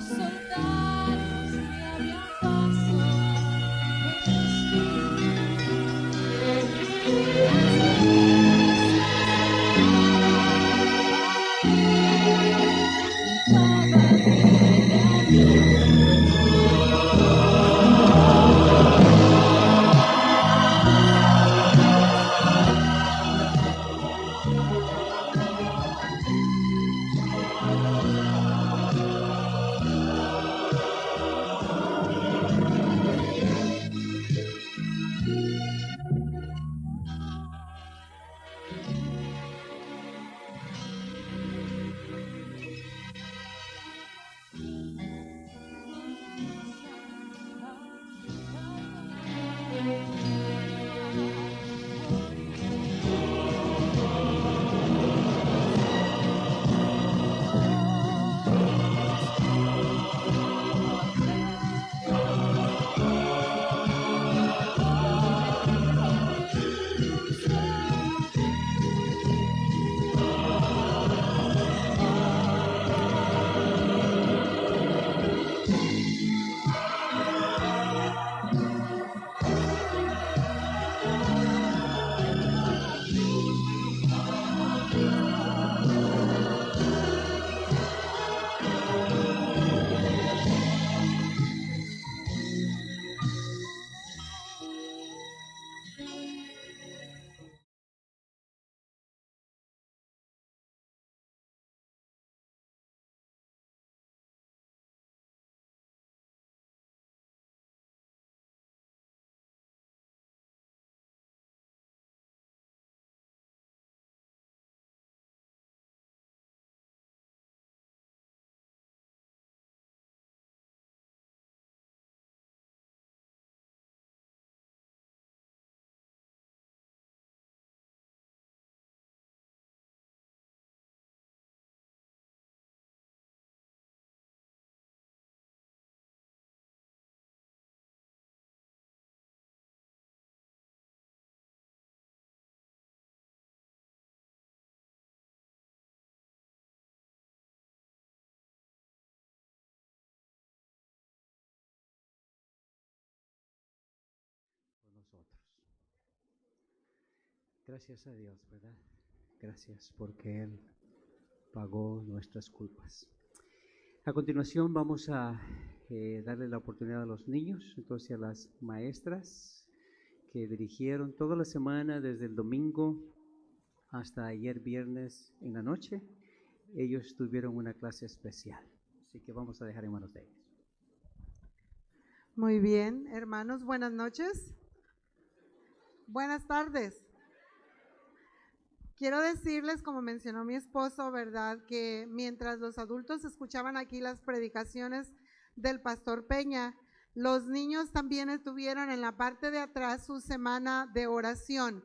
soldados que abrían paso nosotros. Gracias a Dios, ¿verdad? Gracias porque Él pagó nuestras culpas. A continuación vamos a darle la oportunidad a los niños, entonces a las maestras que dirigieron toda la semana desde el domingo hasta ayer viernes en la noche. Ellos tuvieron una clase especial, así que vamos a dejar en manos de ellos. Muy bien, hermanos, buenas noches. Buenas tardes. Quiero decirles, como mencionó mi esposo, ¿verdad?, que mientras los adultos escuchaban aquí las predicaciones del pastor Peña, los niños también estuvieron en la parte de atrás su semana de oración.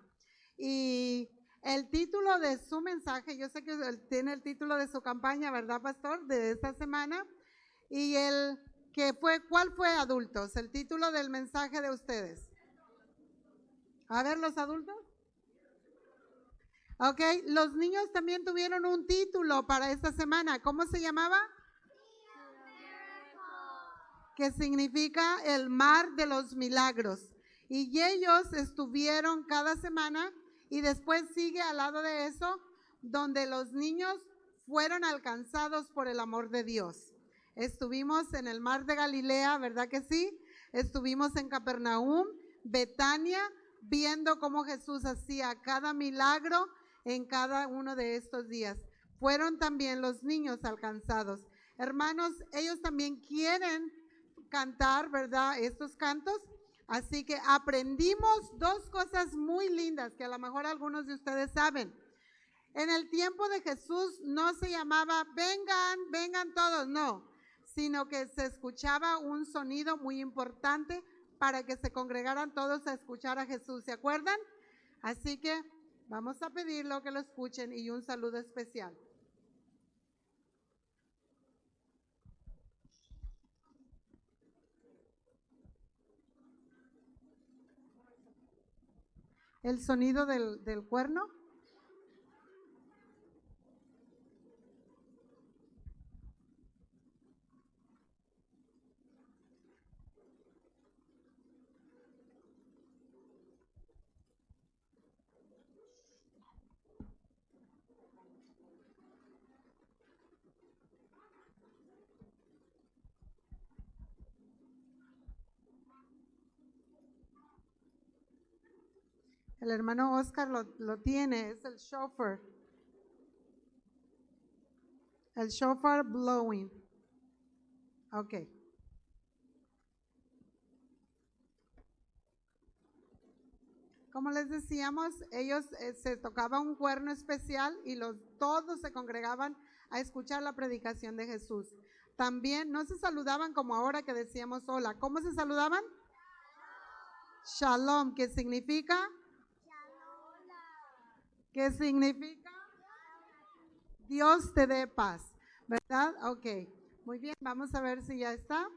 Y el título de su mensaje, yo sé que él tiene el título de su campaña, ¿verdad, pastor?, de esta semana. Y ¿cuál fue, adultos? El título del mensaje de ustedes. A ver, los adultos. Ok, los niños también tuvieron un título para esta semana. ¿Cómo se llamaba? Que significa el mar de los milagros. Y ellos estuvieron cada semana y después sigue al lado de eso, donde los niños fueron alcanzados por el amor de Dios. Estuvimos en el mar de Galilea, ¿verdad que sí? Estuvimos en Capernaum, Betania, viendo cómo Jesús hacía cada milagro en cada uno de estos días. Fueron también los niños alcanzados. Hermanos, ellos también quieren cantar, ¿verdad?, estos cantos. Así que aprendimos dos cosas muy lindas que a lo mejor algunos de ustedes saben. En el tiempo de Jesús no se llamaba vengan, vengan todos, no, sino que se escuchaba un sonido muy importante para que se congregaran todos a escuchar a Jesús, ¿se acuerdan? Así que vamos a pedirlo que lo escuchen y un saludo especial. El sonido del cuerno. El hermano Oscar lo tiene, es el shofar. El shofar blowing. Ok. Como les decíamos, ellos se tocaba un cuerno especial y todos se congregaban a escuchar la predicación de Jesús. También no se saludaban como ahora que decíamos hola. ¿Cómo se saludaban? Shalom, ¿qué significa? ¿Qué significa? Dios te dé paz, ¿verdad? Ok, muy bien, vamos a ver si ya está.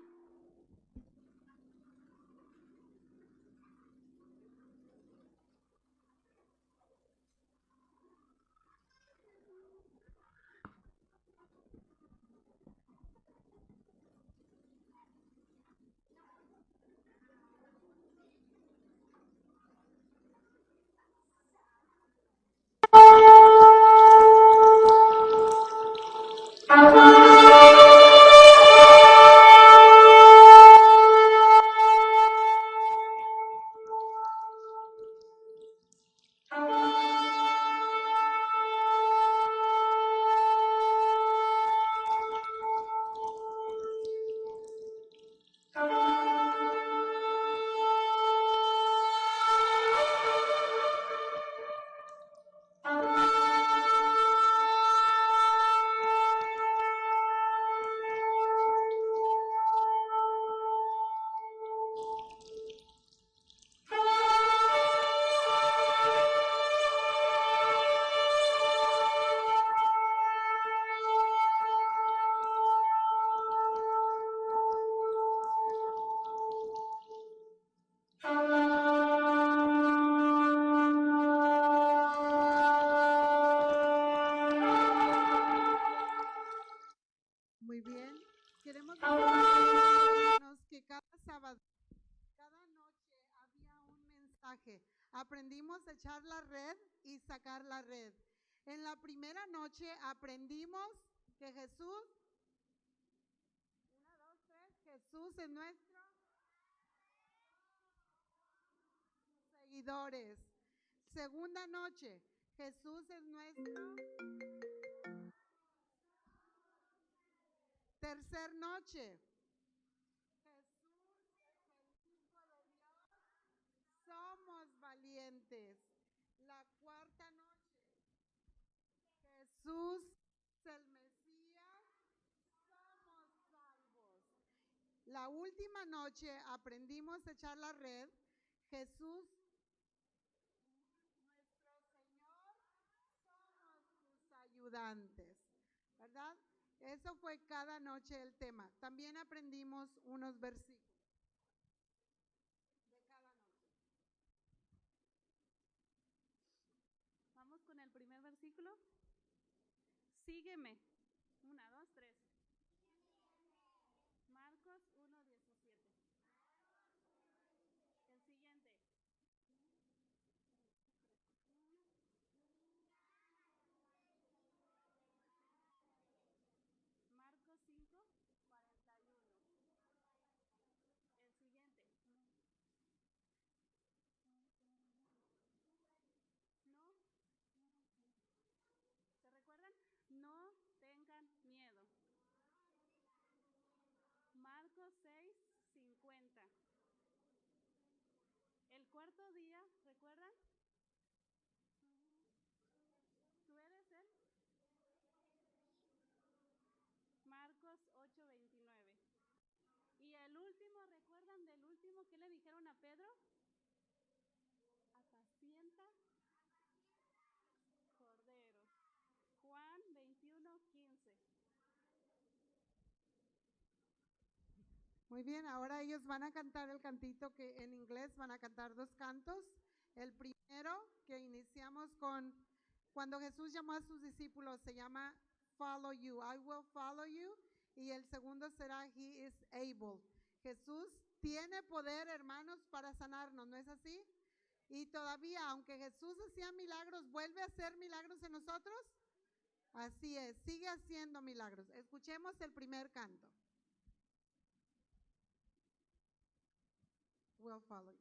Muy bien, queremos decirnos que cada sábado, cada noche había un mensaje. Aprendimos a echar la red y sacar la red. En la primera noche aprendimos que Jesús, una, dos, tres, Jesús es nuestro seguidores. Segunda noche, Jesús es nuestro. Tercer noche, Jesús es el Hijo de Dios. Somos valientes. La cuarta noche, Jesús es el Mesías. Somos salvos. La última noche aprendimos a echar la red. Jesús, nuestro Señor, somos sus ayudantes, ¿verdad? Eso fue cada noche el tema. También aprendimos unos versículos de cada noche. Vamos con el primer versículo. Sígueme. 1, 2, 3. Marcos 1:17. El siguiente. Marcos 5:41. El siguiente. No, ¿se recuerdan? No tengan miedo. Marcos 6:50. El cuarto día, ¿recuerdan? ¿Tú eres él? Marcos 8:29. Y el último, ¿recuerdan del último que le dijeron a Pedro? Apacienta corderos. Juan 21:15. Muy bien, ahora ellos van a cantar el cantito que en inglés van a cantar dos cantos. El primero que iniciamos con cuando Jesús llamó a sus discípulos se llama Follow You, I will follow you. Y el segundo será He is able. Jesús tiene poder, hermanos, para sanarnos, ¿no es así? Y todavía, aunque Jesús hacía milagros, ¿vuelve a hacer milagros en nosotros? Así es, sigue haciendo milagros. Escuchemos el primer canto. We'll follow you.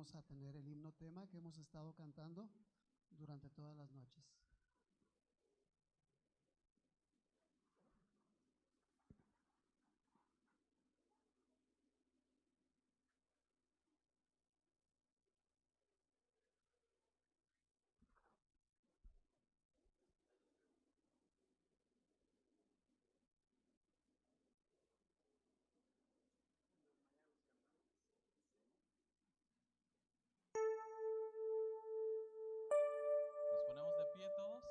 vamos a tener el himno tema que hemos estado cantando durante todas las noches. Nos ponemos de pie todos.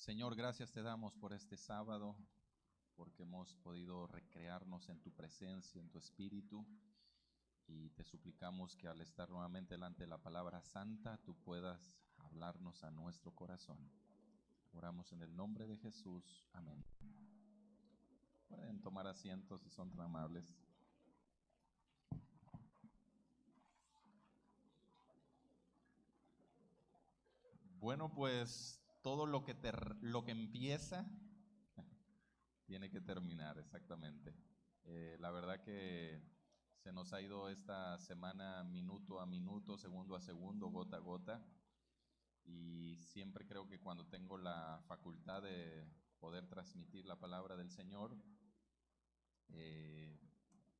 Señor, gracias te damos por este sábado, porque hemos podido recrearnos en tu presencia, en tu espíritu, y te suplicamos que al estar nuevamente delante de la palabra santa, tú puedas hablarnos a nuestro corazón. Oramos en el nombre de Jesús. Amén. Pueden tomar asientos si son tan amables. Bueno, pues todo lo que empieza tiene que terminar, exactamente. La verdad que se nos ha ido esta semana minuto a minuto, segundo a segundo, gota a gota. Y siempre creo que cuando tengo la facultad de poder transmitir la palabra del Señor,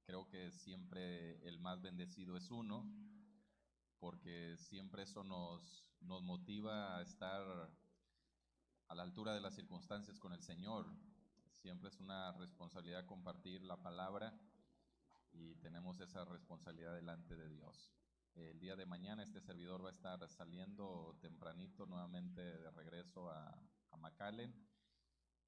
creo que siempre el más bendecido es uno, porque siempre eso nos motiva a estar a la altura de las circunstancias con el Señor. Siempre es una responsabilidad compartir la palabra y tenemos esa responsabilidad delante de Dios. El día de mañana este servidor va a estar saliendo tempranito nuevamente de regreso a McAllen,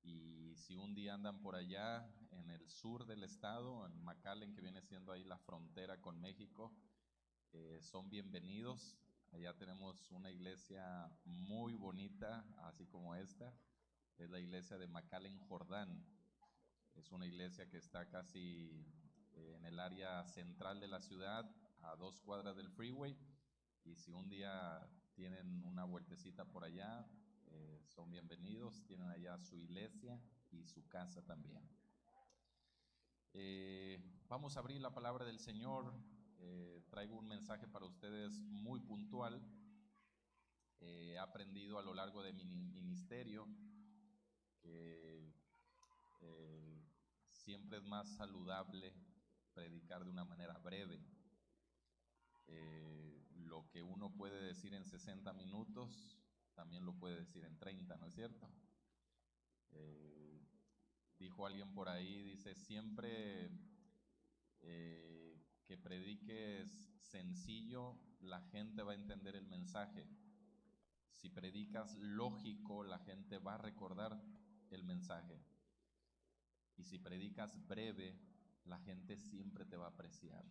y si un día andan por allá en el sur del estado, en McAllen, que viene siendo ahí la frontera con México, son bienvenidos. Allá tenemos una iglesia muy bonita, así como esta. Es la iglesia de McAllen, Jordán. Es una iglesia que está casi en el área central de la ciudad, a 2 cuadras del freeway. Y si un día tienen una vueltecita por allá, son bienvenidos. Tienen allá su iglesia y su casa también. Vamos a abrir la palabra del Señor. Traigo un mensaje para ustedes muy puntual. He aprendido a lo largo de mi ministerio que siempre es más saludable predicar de una manera breve. Lo que uno puede decir en 60 minutos, también lo puede decir en 30, ¿no es cierto? Dijo alguien por ahí, dice, siempre que prediques sencillo, la gente va a entender el mensaje. Si predicas lógico, la gente va a recordar el mensaje. Y si predicas breve, la gente siempre te va a apreciar.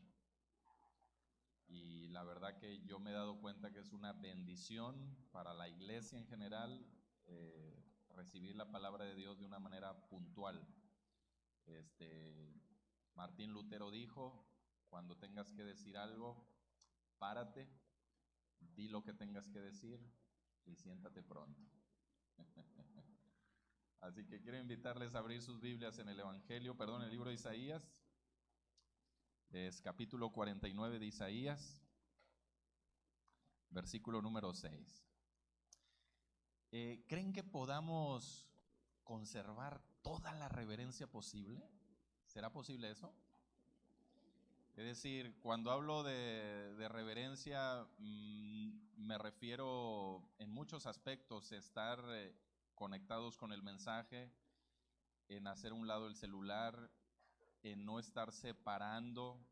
Y la verdad que yo me he dado cuenta que es una bendición para la iglesia en general recibir la palabra de Dios de una manera puntual. Martín Lutero dijo, cuando tengas que decir algo, párate, di lo que tengas que decir y siéntate pronto. Así que quiero invitarles a abrir sus Biblias en el el libro de Isaías. Es capítulo 49 de Isaías, versículo número 6. ¿Creen que podamos conservar toda la reverencia posible? ¿Será posible eso? Es decir, cuando hablo de reverencia, me refiero en muchos aspectos a estar conectados con el mensaje, en hacer a un lado el celular, en no estar separando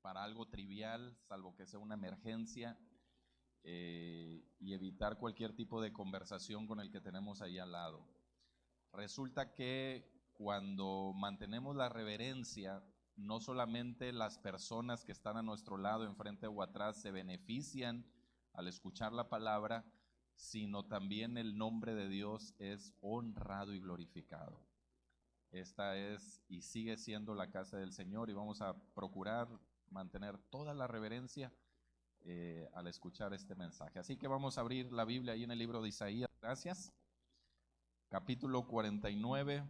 para algo trivial, salvo que sea una emergencia, y evitar cualquier tipo de conversación con el que tenemos ahí al lado. Resulta que cuando mantenemos la reverencia, no solamente las personas que están a nuestro lado, enfrente o atrás, se benefician al escuchar la palabra, sino también el nombre de Dios es honrado y glorificado. Esta es y sigue siendo la casa del Señor, y vamos a procurar mantener toda la reverencia al escuchar este mensaje. Así que vamos a abrir la Biblia ahí en el libro de Isaías. Gracias. Capítulo 49.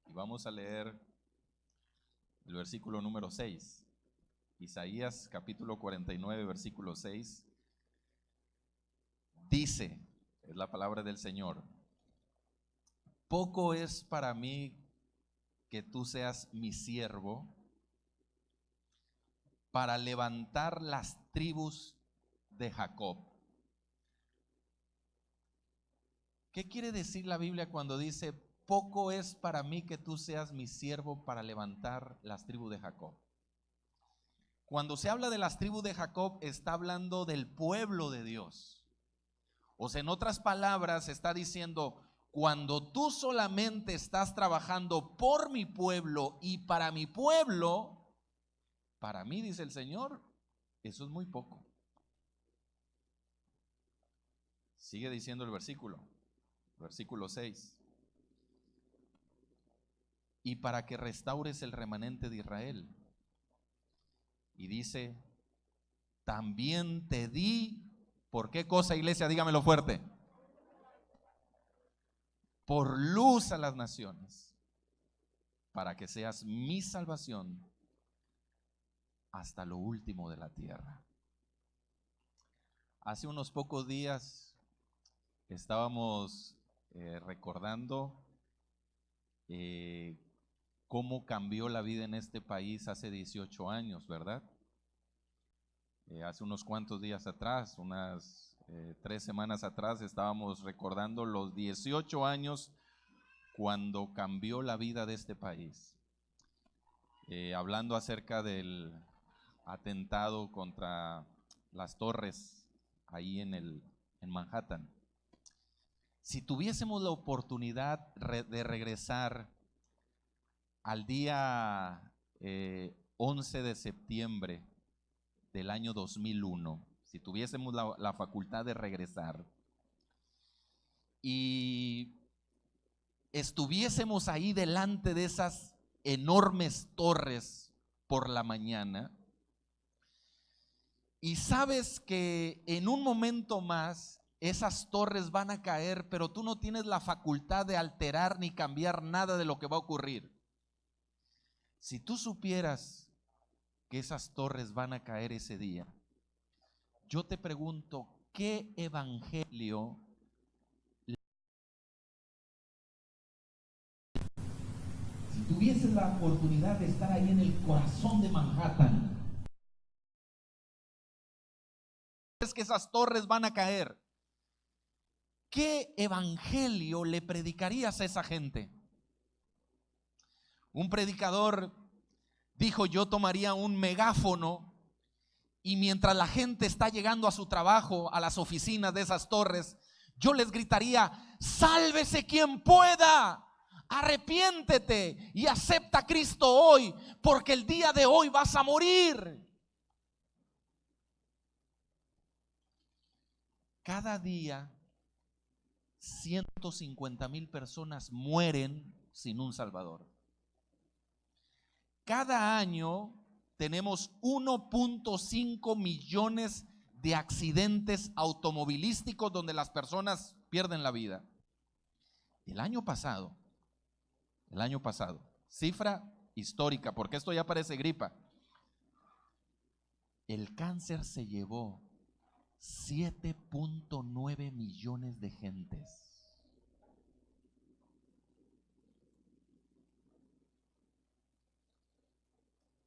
Y vamos a leer el versículo número 6. Isaías capítulo 49, versículo 6. Dice, es la palabra del Señor: poco es para mí que tú seas mi siervo para levantar las tribus de Jacob. ¿Qué quiere decir la Biblia cuando dice poco es para mí que tú seas mi siervo para levantar las tribus de Jacob? Cuando se habla de las tribus de Jacob, está hablando del pueblo de Dios. O sea, en otras palabras, está diciendo, cuando tú solamente estás trabajando por mi pueblo y para mi pueblo, para mí, dice el Señor, eso es muy poco. Sigue diciendo el versículo 6. Y para que restaures el remanente de Israel. Y dice, también te di, ¿por qué cosa, iglesia? Dígamelo fuerte. Por luz a las naciones, para que seas mi salvación hasta lo último de la tierra. Hace unos pocos días estábamos recordando cómo cambió la vida en este país hace 18 años, ¿verdad? Hace unos cuantos días atrás, unas 3 semanas atrás, estábamos recordando los 18 años cuando cambió la vida de este país. Hablando acerca del atentado contra las torres ahí en Manhattan. Si tuviésemos la oportunidad de regresar al día 11 de septiembre del año 2001, si tuviésemos la facultad de regresar y estuviésemos ahí delante de esas enormes torres por la mañana, y sabes que en un momento más esas torres van a caer, pero tú no tienes la facultad de alterar ni cambiar nada de lo que va a ocurrir. Si tú supieras que esas torres van a caer ese día, yo te pregunto, ¿qué evangelio? Si tuvieses la oportunidad de estar ahí en el corazón de Manhattan, es que esas torres van a caer, ¿qué evangelio le predicarías a esa gente? Un predicador dijo: yo tomaría un megáfono y mientras la gente está llegando a su trabajo, a las oficinas de esas torres, yo les gritaría: sálvese quien pueda, arrepiéntete y acepta a Cristo hoy, porque el día de hoy vas a morir. Cada día 150,000 personas mueren sin un Salvador. Cada año tenemos 1.5 millones de accidentes automovilísticos donde las personas pierden la vida. El año pasado, cifra histórica, porque esto ya parece gripa, el cáncer se llevó 7.9 millones de gentes.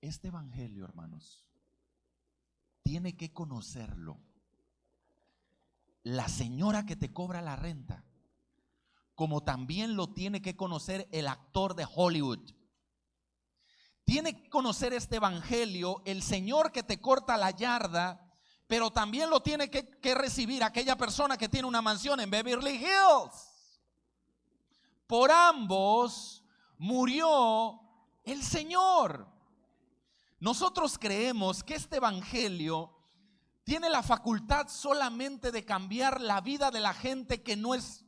Este evangelio, hermanos, tiene que conocerlo la señora que te cobra la renta, como también lo tiene que conocer el actor de Hollywood. Tiene que conocer este evangelio el señor que te corta la yarda, pero también lo tiene que recibir aquella persona que tiene una mansión en Beverly Hills. Por ambos murió el Señor. Nosotros creemos que este evangelio tiene la facultad solamente de cambiar la vida de la gente que no es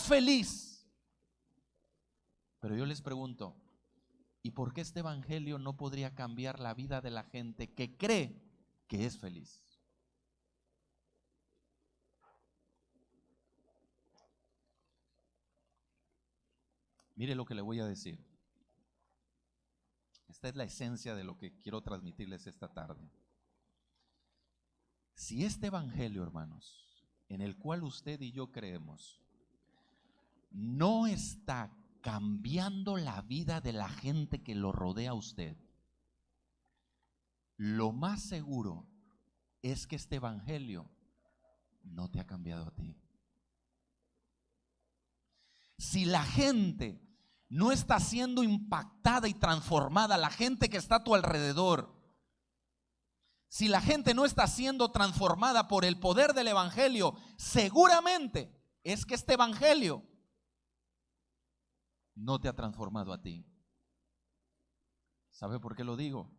feliz. Pero yo les pregunto, ¿y por qué este evangelio no podría cambiar la vida de la gente que cree que es feliz? Mire lo que le voy a decir. Esta es la esencia de lo que quiero transmitirles esta tarde. Si este evangelio, hermanos, en el cual usted y yo creemos, no está cambiando la vida de la gente que lo rodea a usted, lo más seguro es que este evangelio no te ha cambiado a ti. Si la gente no está siendo impactada y transformada, la gente que está a tu alrededor, si la gente no está siendo transformada por el poder del evangelio, seguramente es que este evangelio no te ha transformado a ti. ¿Sabe por qué lo digo?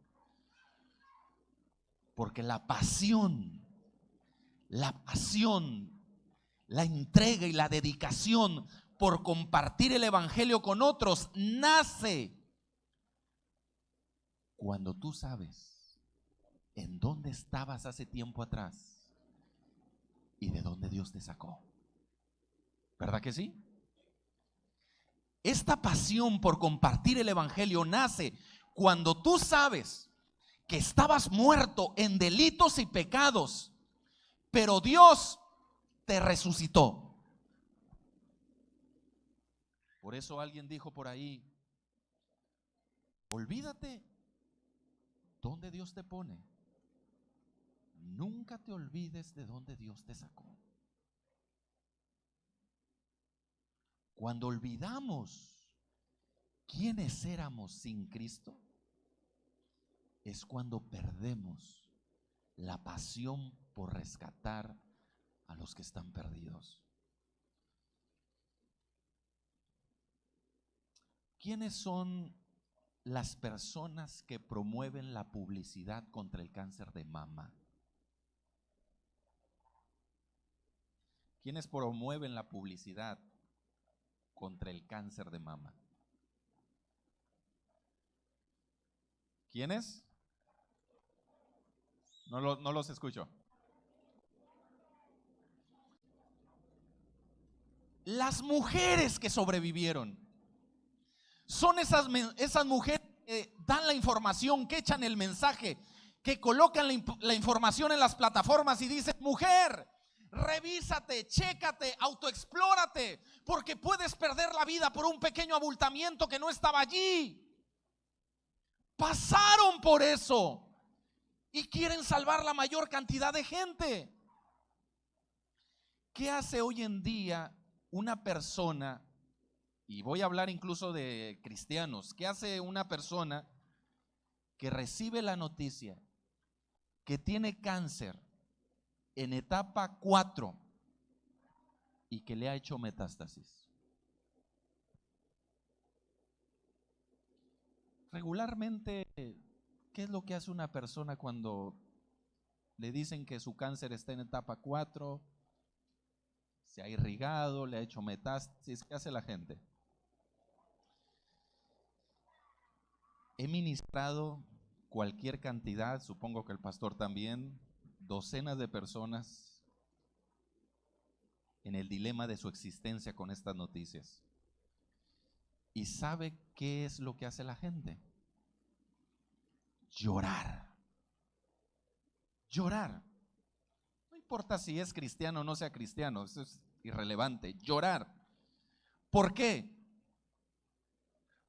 Porque la pasión, la entrega y la dedicación por compartir el evangelio con otros nace cuando tú sabes en dónde estabas hace tiempo atrás y de dónde Dios te sacó. ¿Verdad que sí? Esta pasión por compartir el evangelio nace cuando tú sabes que estabas muerto en delitos y pecados, pero Dios te resucitó. Por eso alguien dijo por ahí: olvídate dónde Dios te pone. Nunca te olvides de dónde Dios te sacó. Cuando olvidamos quiénes éramos sin Cristo, es cuando perdemos la pasión por rescatar a los que están perdidos. ¿Quiénes son las personas que promueven la publicidad contra el cáncer de mama? ¿Quiénes promueven la publicidad contra el cáncer de mama? ¿Quiénes? No los escucho. Las mujeres que sobrevivieron. Son esas mujeres que dan la información, que echan el mensaje, que colocan la información en las plataformas y dicen: mujer, revísate, chécate, autoexplórate, porque puedes perder la vida por un pequeño abultamiento que no estaba allí. Pasaron por eso y quieren salvar la mayor cantidad de gente. ¿Qué hace hoy en día una persona? Y voy a hablar incluso de cristianos. ¿Qué hace una persona que recibe la noticia que tiene cáncer en etapa 4 y que le ha hecho metástasis? Regularmente, ¿qué es lo que hace una persona cuando le dicen que su cáncer está en etapa 4? Se ha irrigado, le ha hecho metástasis. ¿Qué hace la gente? He ministrado cualquier cantidad, supongo que el pastor también, docenas de personas en el dilema de su existencia con estas noticias. ¿Y sabe qué es lo que hace la gente? Llorar. Llorar. No importa si es cristiano o no sea cristiano, eso es irrelevante. Llorar. ¿Por qué?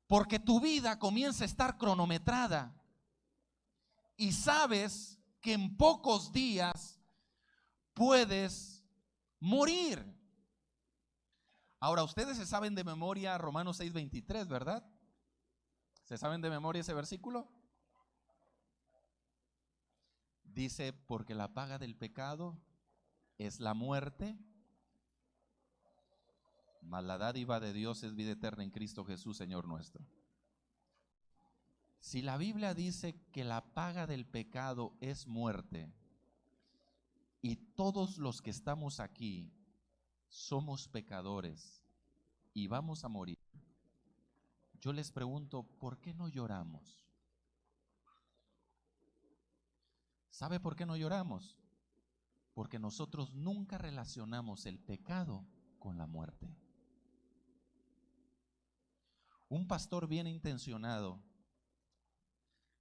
Porque tu vida comienza a estar cronometrada y sabes que en pocos días puedes morir. Ahora, ustedes se saben de memoria Romanos 6:23, ¿verdad? ¿Se saben de memoria ese versículo? Dice: porque la paga del pecado es la muerte, mas la dádiva de Dios es vida eterna en Cristo Jesús, Señor nuestro. Si la Biblia dice que la paga del pecado es muerte, y todos los que estamos aquí somos pecadores y vamos a morir, yo les pregunto: ¿por qué no lloramos? ¿Sabe por qué no lloramos? Porque nosotros nunca relacionamos el pecado con la muerte. Un pastor bien intencionado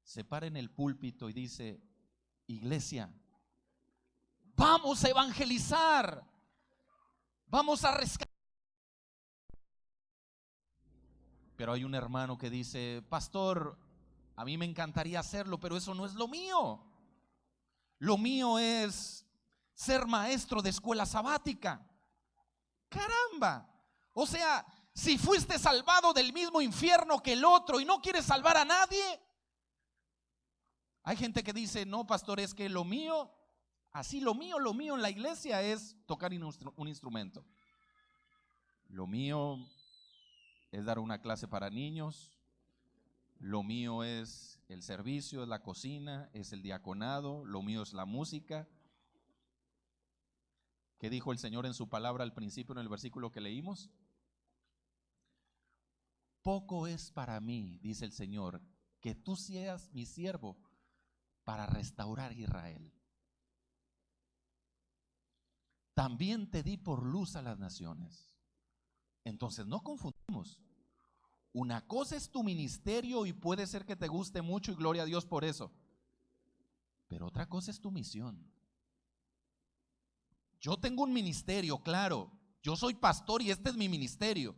se para en el púlpito y dice: iglesia, vamos a evangelizar, vamos a rescatar. Pero hay un hermano que dice: pastor, a mí me encantaría hacerlo, pero eso no es lo mío. Lo mío es ser maestro de escuela sabática. Caramba, o sea, si fuiste salvado del mismo infierno que el otro y no quieres salvar a nadie. Hay gente que dice: no, pastor, es que lo mío en la iglesia es tocar un instrumento. Lo mío es dar una clase para niños. Lo mío es el servicio, es la cocina, es el diaconado. Lo mío es la música. ¿Qué dijo el Señor en su palabra al principio en el versículo que leímos? Poco es para mí, dice el Señor, que tú seas mi siervo, para restaurar Israel. También te di por luz a las naciones. Entonces no confundamos. Una cosa es tu ministerio y puede ser que te guste mucho y gloria a Dios por eso. Pero otra cosa es tu misión. Yo tengo un ministerio, claro. Yo soy pastor y este es mi ministerio.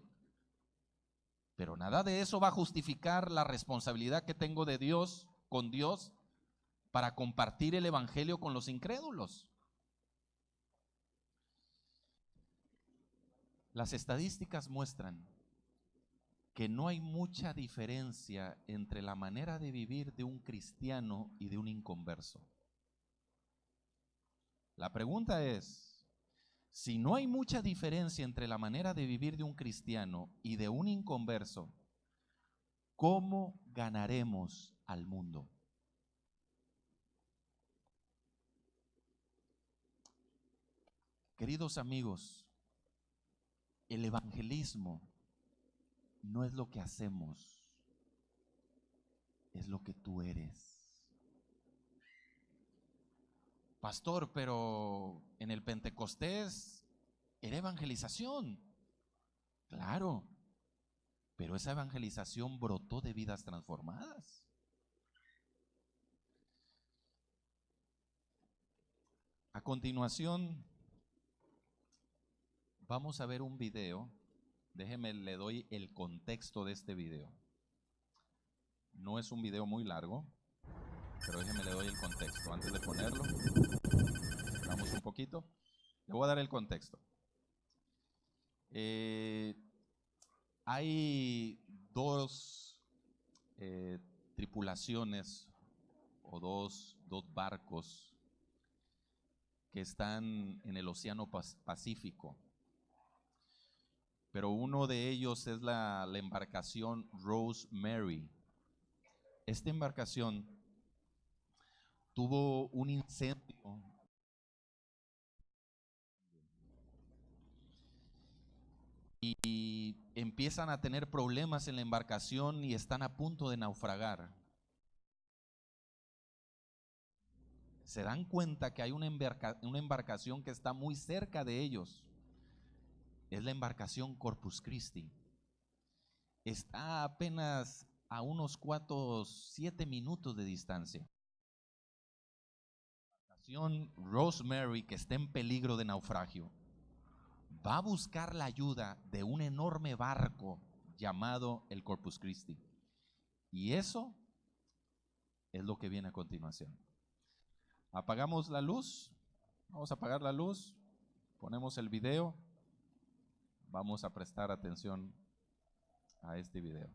Pero nada de eso va a justificar la responsabilidad que tengo de Dios, con Dios, para compartir el evangelio con los incrédulos. Las estadísticas muestran que no hay mucha diferencia entre la manera de vivir de un cristiano y de un inconverso. La pregunta es, si no hay mucha diferencia entre la manera de vivir de un cristiano y de un inconverso, ¿cómo ganaremos al mundo? Queridos amigos, el evangelismo no es lo que hacemos, es lo que tú eres. Pastor, pero en el Pentecostés era evangelización. Claro, pero esa evangelización brotó de vidas transformadas. A continuación, vamos a ver un video. Déjeme, le doy el contexto de este video. No es un video muy largo, pero déjeme, le doy el contexto. Antes de ponerlo, vamos un poquito. Le voy a dar el contexto. Hay dos tripulaciones o dos barcos que están en el Océano Pacífico. Pero uno de ellos es la embarcación Rosemary. Esta embarcación tuvo un incendio y empiezan a tener problemas en la embarcación y están a punto de naufragar. Se dan cuenta que hay una embarcación que está muy cerca de ellos. Es la embarcación Corpus Christi. Está apenas a unos 7 minutos de distancia. La embarcación Rosemary, que está en peligro de naufragio, va a buscar la ayuda de un enorme barco llamado el Corpus Christi. Y eso es lo que viene a continuación. Apagamos la luz. Vamos a apagar la luz. Ponemos el video. Vamos a prestar atención a este video.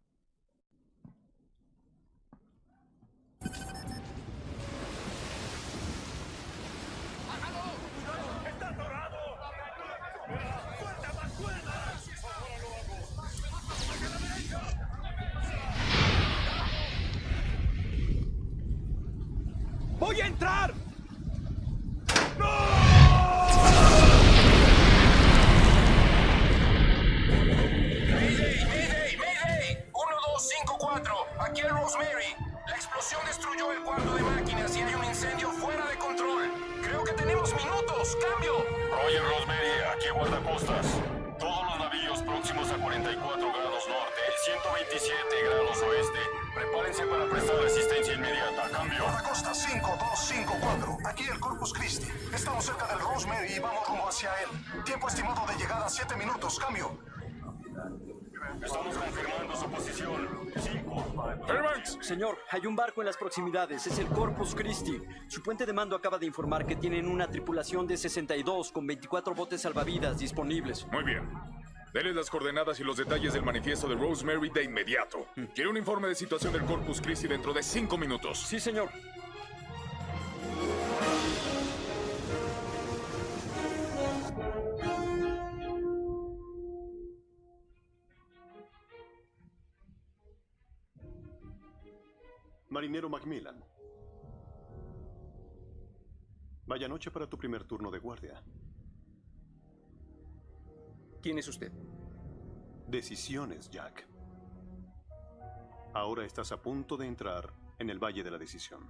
¡Está atorado! ¡Suelta más cuerdas! ¡Ahora lo hago! ¡Hacia la derecha! ¡Voy a entrar! ¡No! Aquí el Rosemary. La explosión destruyó el cuarto de máquinas y hay un incendio fuera de control. Creo que tenemos minutos. ¡Cambio! Roger, Rosemary, aquí guardacostas. Todos los navíos próximos a 44 grados norte y 127 grados oeste. Prepárense para prestar asistencia inmediata. Cambio. Guardacostas 5254. Aquí el Corpus Christi. Estamos cerca del Rosemary y vamos rumbo hacia él. Tiempo estimado de llegada 7 minutos. Cambio. Estamos confirmando su posición. 5. Fairbanks. Señor, hay un barco en las proximidades. Es el Corpus Christi. Su puente de mando acaba de informar que tienen una tripulación de 62 con 24 botes salvavidas disponibles. Muy bien. Denles las coordenadas y los detalles del manifiesto de Rosemary de inmediato. Quiero un informe de situación del Corpus Christi dentro de 5 minutos. Sí, señor. Marinero Macmillan. Vaya noche para tu primer turno de guardia. ¿Quién es usted? Decisiones, Jack. Ahora estás a punto de entrar en el Valle de la Decisión.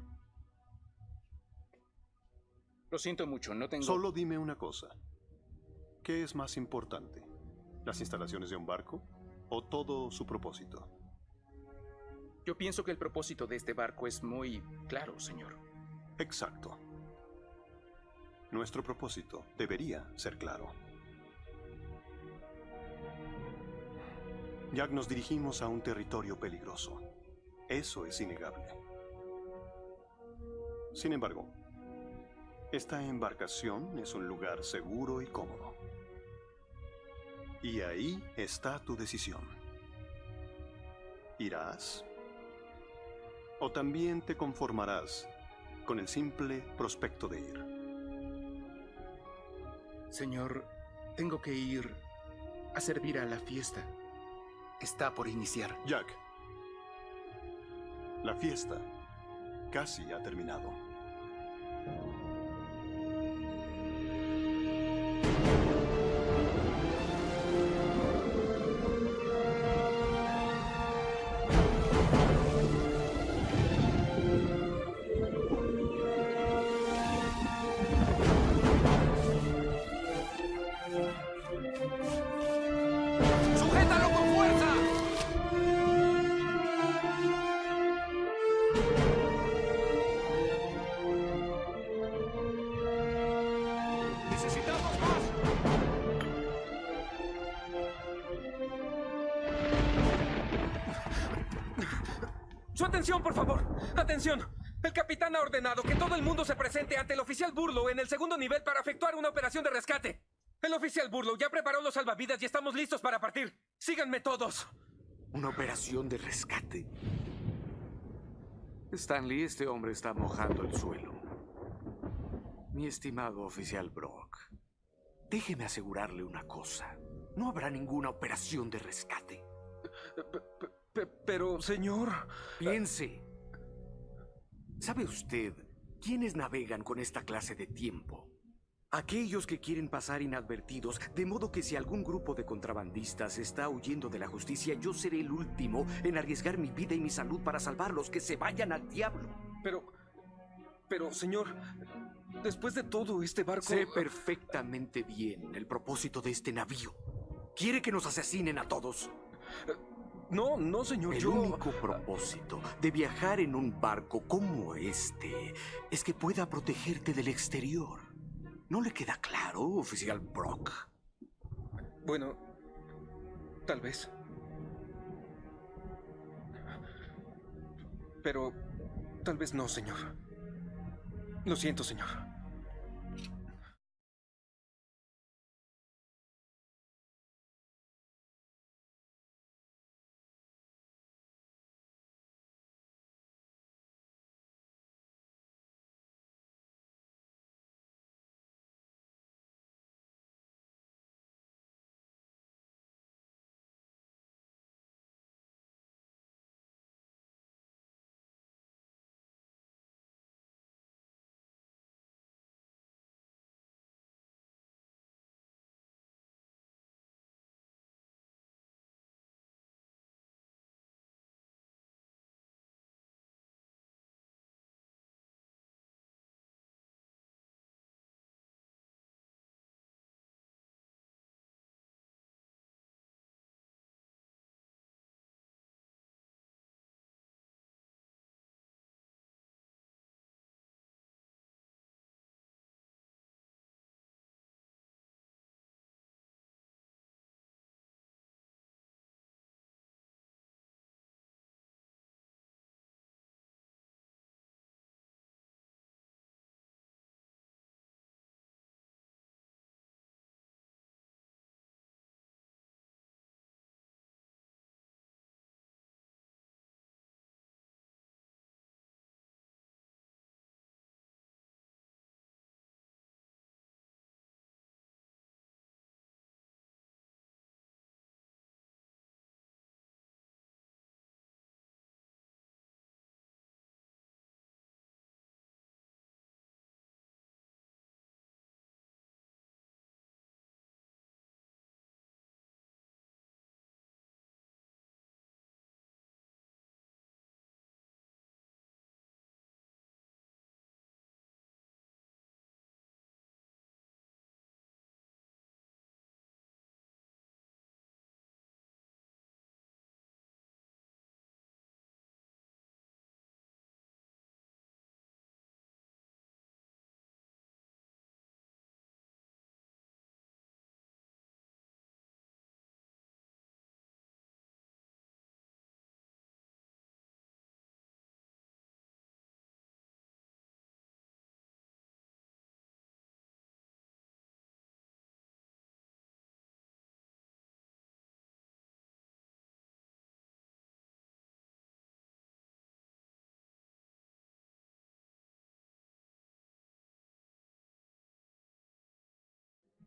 Lo siento mucho, no tengo... Solo dime una cosa. ¿Qué es más importante? ¿Las instalaciones de un barco o todo su propósito? Yo pienso que el propósito de este barco es muy claro, señor. Exacto. Nuestro propósito debería ser claro. Jack, nos dirigimos a un territorio peligroso. Eso es innegable. Sin embargo, esta embarcación es un lugar seguro y cómodo. Y ahí está tu decisión. ¿Irás? ¿O también te conformarás con el simple prospecto de ir? Señor, tengo que ir a servir a la fiesta. Está por iniciar. Jack, la fiesta casi ha terminado. ¡Sujétalo con fuerza! ¡Necesitamos más! ¡Su atención, por favor! ¡Atención! El capitán ha ordenado que todo el mundo se presente ante el oficial Burlow en el segundo nivel para efectuar una operación de rescate. El oficial Burlow ya preparó los salvavidas y estamos listos para partir. ¡Síganme todos! ¿Una operación de rescate? Stanley, este hombre está mojando el suelo. Mi estimado oficial Brock, déjeme asegurarle una cosa. No habrá ninguna operación de rescate. Pero, señor... Piense. ¿Sabe usted quiénes navegan con esta clase de tiempo? Aquellos que quieren pasar inadvertidos, de modo que si algún grupo de contrabandistas está huyendo de la justicia, yo seré el último en arriesgar mi vida y mi salud para salvarlos. ¡Que se vayan al diablo! Pero, señor, después de todo, este barco... Sé perfectamente bien el propósito de este navío. ¿Quiere que nos asesinen a todos? No, señor, El único propósito de viajar en un barco como este es que pueda protegerte del exterior. ¿No le queda claro, oficial Brock? Bueno, tal vez. Pero tal vez no, señor. Lo siento, señor.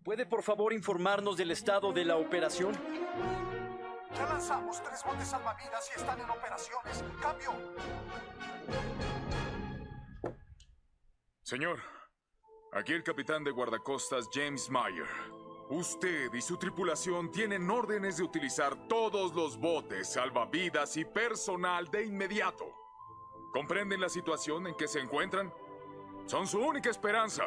¿Puede por favor informarnos del estado de la operación? Ya lanzamos 3 botes salvavidas y están en operaciones. ¡Cambio! Señor, aquí el capitán de guardacostas James Meyer. Usted y su tripulación tienen órdenes de utilizar todos los botes, salvavidas y personal de inmediato. ¿Comprenden la situación en que se encuentran? Son su única esperanza.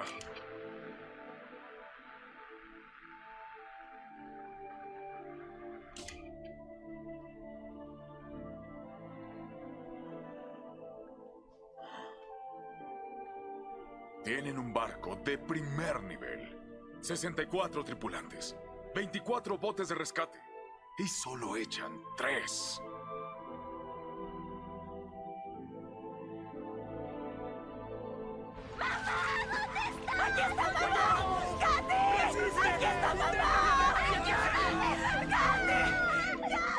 Tienen un barco de primer nivel, 64 tripulantes, 24 botes de rescate y solo echan 3. ¡Aquí está mamá! ¡Katy! ¡Aquí está mamá! ¡Ayúdame! ¡Katy! ¡Katy!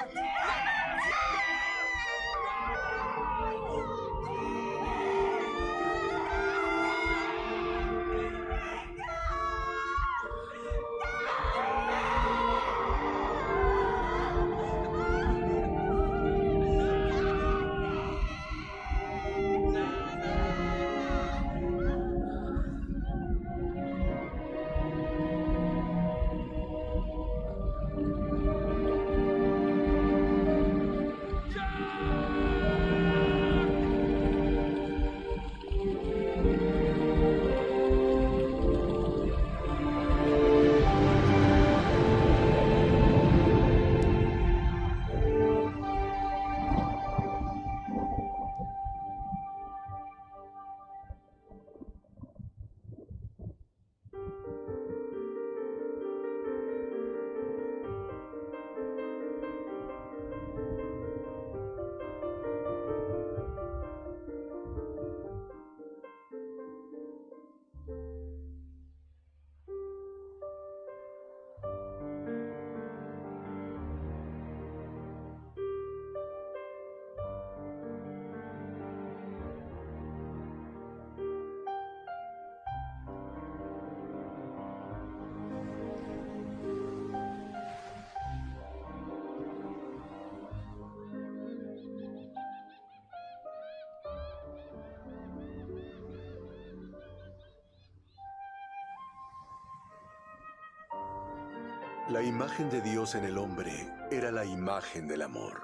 La imagen de Dios en el hombre era la imagen del amor.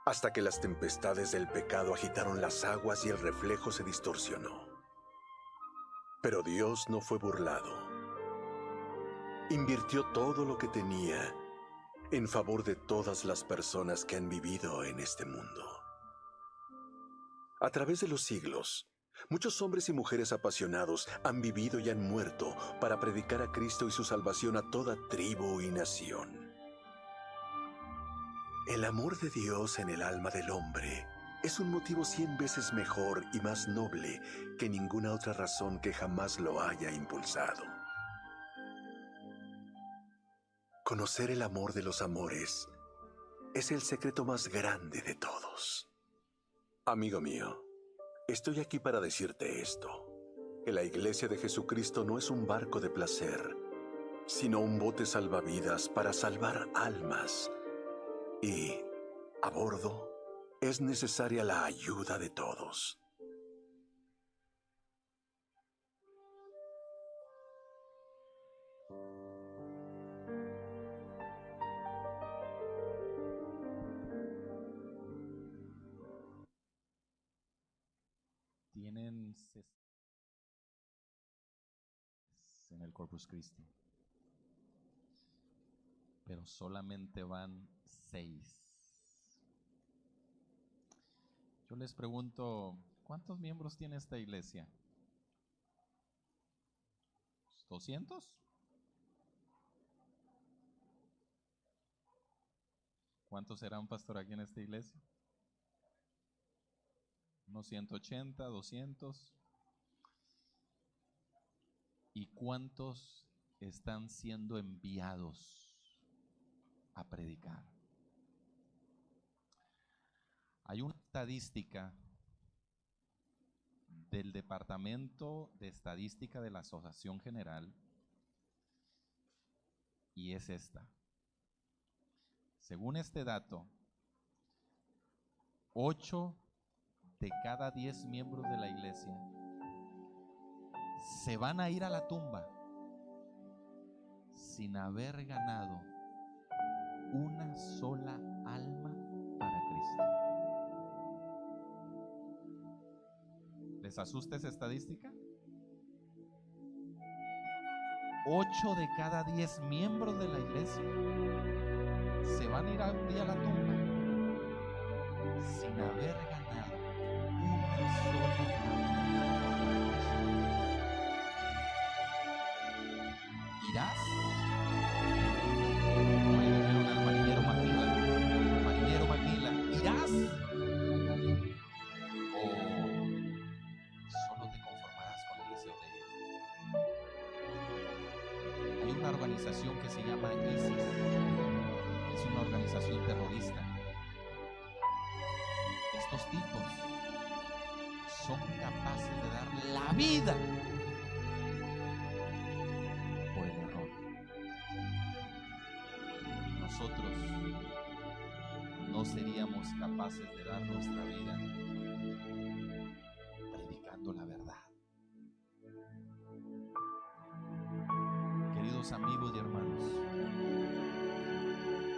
Hasta que las tempestades del pecado agitaron las aguas y el reflejo se distorsionó. Pero Dios no fue burlado. Invirtió todo lo que tenía en favor de todas las personas que han vivido en este mundo. A través de los siglos, muchos hombres y mujeres apasionados han vivido y han muerto para predicar a Cristo y su salvación a toda tribu y nación. El amor de Dios en el alma del hombre es un motivo 100 veces mejor y más noble que ninguna otra razón que jamás lo haya impulsado. Conocer el amor de los amores es el secreto más grande de todos. Amigo mío, estoy aquí para decirte esto, que la Iglesia de Jesucristo no es un barco de placer, sino un bote salvavidas para salvar almas. Y, a bordo, es necesaria la ayuda de todos. Tienen en el Corpus Christi, pero solamente van 6. Yo les pregunto, ¿cuántos miembros tiene esta iglesia? ¿200? ¿Cuántos serán, pastor, aquí en esta iglesia? Unos 180, 200. ¿Y cuántos están siendo enviados a predicar? Hay una estadística del Departamento de Estadística de la Asociación General y es esta. Según este dato, 8 de cada 10 miembros de la iglesia se van a ir a la tumba sin haber ganado una sola alma para Cristo. ¿Les asusta esa estadística? 8 de cada 10 miembros de la iglesia se van a ir un día a la tumba sin haber ganado una sola alma para Cristo. ¿Irás? Como le dijeron al marinero Maquila, ¿irás? ¿O solo te conformarás con el deseo de ir? Hay una organización que se llama ISIS, es una organización terrorista. Estos tipos son capaces de dar la vida por el error. Nosotros no seríamos capaces de dar nuestra vida predicando la verdad. Queridos amigos y hermanos,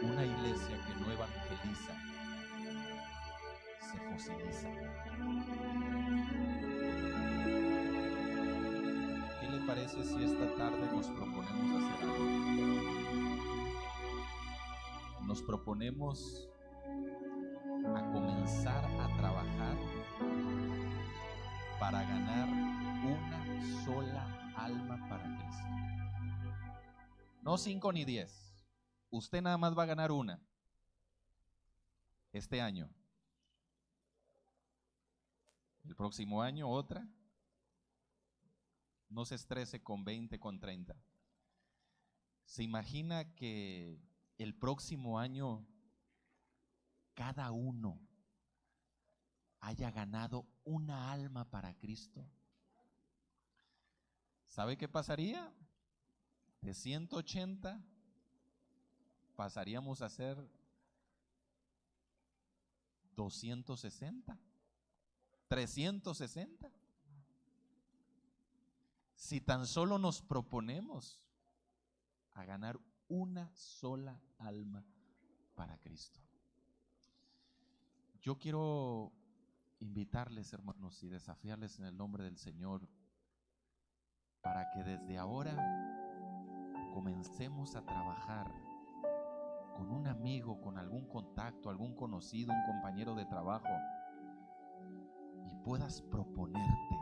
una iglesia que no evangeliza se fosiliza. ¿Qué le parece si esta tarde nos proponemos hacer algo? Nos proponemos a comenzar a trabajar para ganar una sola alma para Cristo. No 5 ni 10. Usted nada más va a ganar una este año. El próximo año otra. No se estrese con 20, con 30. ¿Se imagina que el próximo año cada uno haya ganado una alma para Cristo? ¿Sabe qué pasaría? De 180 pasaríamos a ser 260, 360. Si tan solo nos proponemos a ganar una sola alma para Cristo. Yo quiero invitarles, hermanos, y desafiarles en el nombre del Señor para que desde ahora comencemos a trabajar con un amigo, con algún contacto, algún conocido, un compañero de trabajo, y puedas proponerte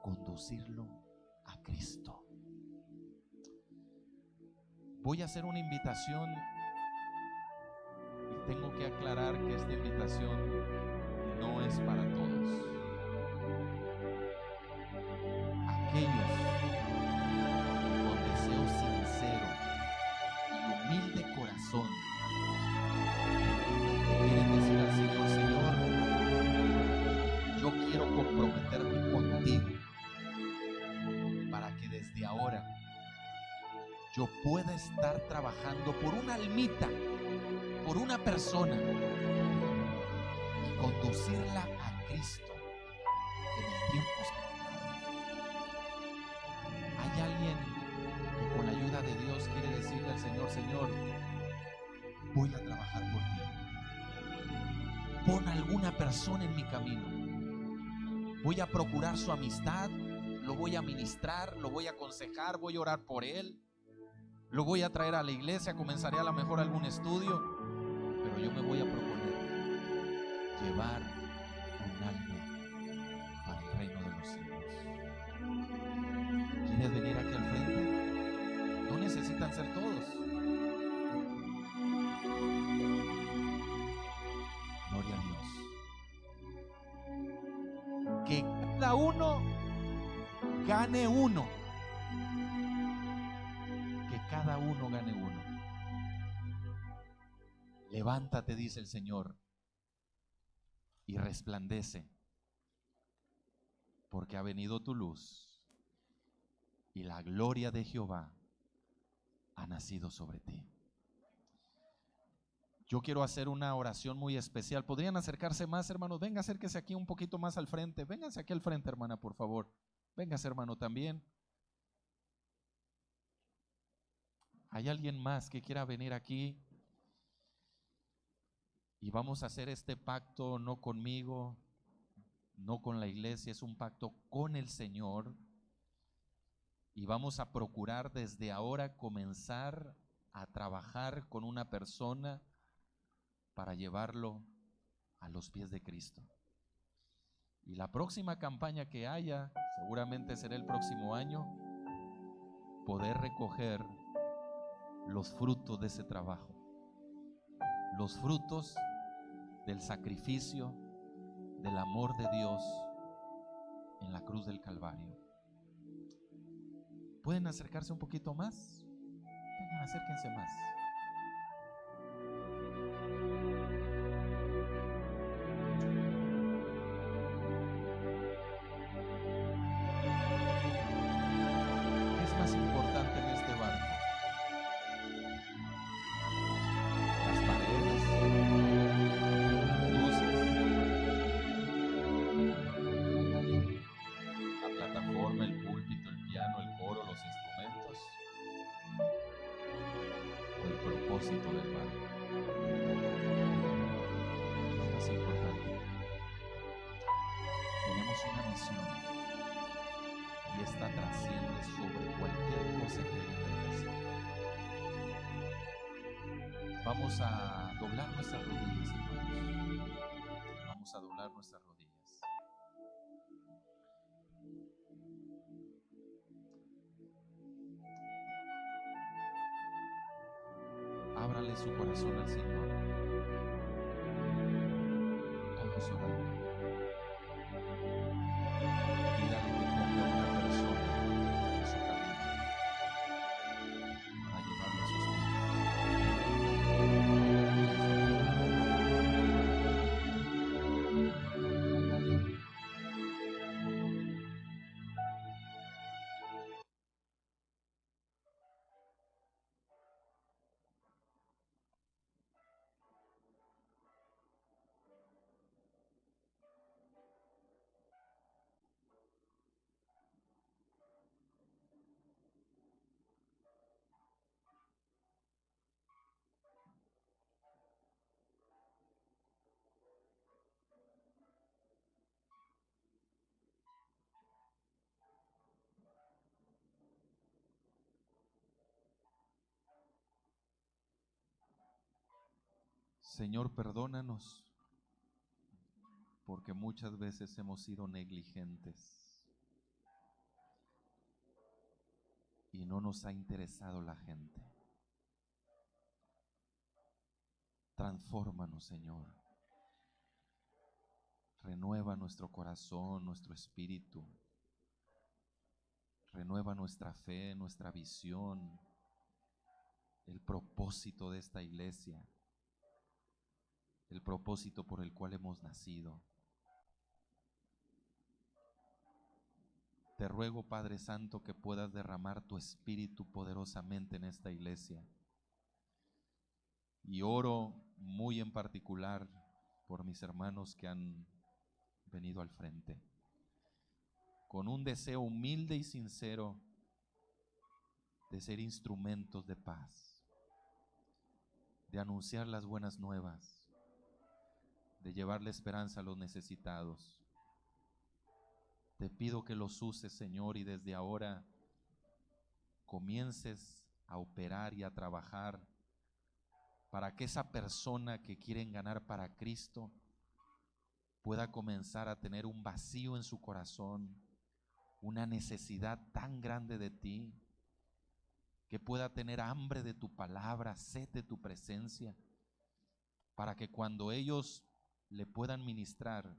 conducirlo a Cristo. Voy a hacer una invitación y tengo que aclarar que esta invitación no es para todos. Aquellos con deseo sincero y humilde corazón que quieren decir al Señor: Señor, yo quiero comprometerme contigo para que desde ahora yo pueda estar trabajando por una almita, por una persona, y conducirla a Cristo en el tiempo señalado. Hay alguien que con la ayuda de Dios quiere decirle al Señor: Señor, voy a trabajar por ti. Pon alguna persona en mi camino. Voy a procurar su amistad, lo voy a ministrar, lo voy a aconsejar, voy a orar por él. Lo voy a traer a la iglesia, comenzaré a lo mejor algún estudio, pero yo me voy a proponer llevar un alma para el reino de los cielos. ¿Quieres venir aquí al frente? No necesitan ser todos. Gloria a Dios. Que cada uno gane uno. Cada uno gane uno. Levántate, dice el Señor, y resplandece, porque ha venido tu luz y la gloria de Jehová ha nacido sobre ti. Yo quiero hacer una oración muy especial. ¿Podrían acercarse más, hermanos? Venga, acérquese aquí un poquito más al frente. Vénganse aquí al frente, hermana, por favor. Véngase, hermano, también. ¿Hay alguien más que quiera venir aquí? Y vamos a hacer este pacto no conmigo, no con la iglesia, es un pacto con el Señor. Y vamos a procurar desde ahora comenzar a trabajar con una persona para llevarlo a los pies de Cristo. Y la próxima campaña que haya, seguramente será el próximo año, poder recoger los frutos de ese trabajo, los frutos del sacrificio, del amor de Dios en la cruz del Calvario. ¿Pueden acercarse un poquito más? Vengan, acérquense más. ¿Qué es más importante en este barco? Las paredes, luces, la plataforma, el púlpito, el piano, el coro, los instrumentos, o el propósito del barco. ¿Qué es más importante? Tenemos una misión y esta trasciende sobre cualquier cosa que haya en la iglesia. Vamos a doblar nuestras rodillas, hermanos. Vamos a doblar nuestras rodillas. Ábrale su corazón al Señor. Todos orando. Pídale que ponga una persona en su camino para llevarlo a sus Señor, perdónanos, porque muchas veces hemos sido negligentes y no nos ha interesado la gente. Transfórmanos, Señor. Renueva nuestro corazón, nuestro espíritu. Renueva nuestra fe, nuestra visión, el propósito de esta iglesia, el propósito por el cual hemos nacido. Te ruego, Padre Santo, que puedas derramar tu espíritu poderosamente en esta iglesia. Y oro muy en particular por mis hermanos que han venido al frente, con un deseo humilde y sincero de ser instrumentos de paz, de anunciar las buenas nuevas, de llevarle esperanza a los necesitados. Te pido que los uses, Señor, y desde ahora comiences a operar y a trabajar para que esa persona que quieren ganar para Cristo pueda comenzar a tener un vacío en su corazón, una necesidad tan grande de ti, que pueda tener hambre de tu palabra, sed de tu presencia, para que cuando ellos le puedan ministrar,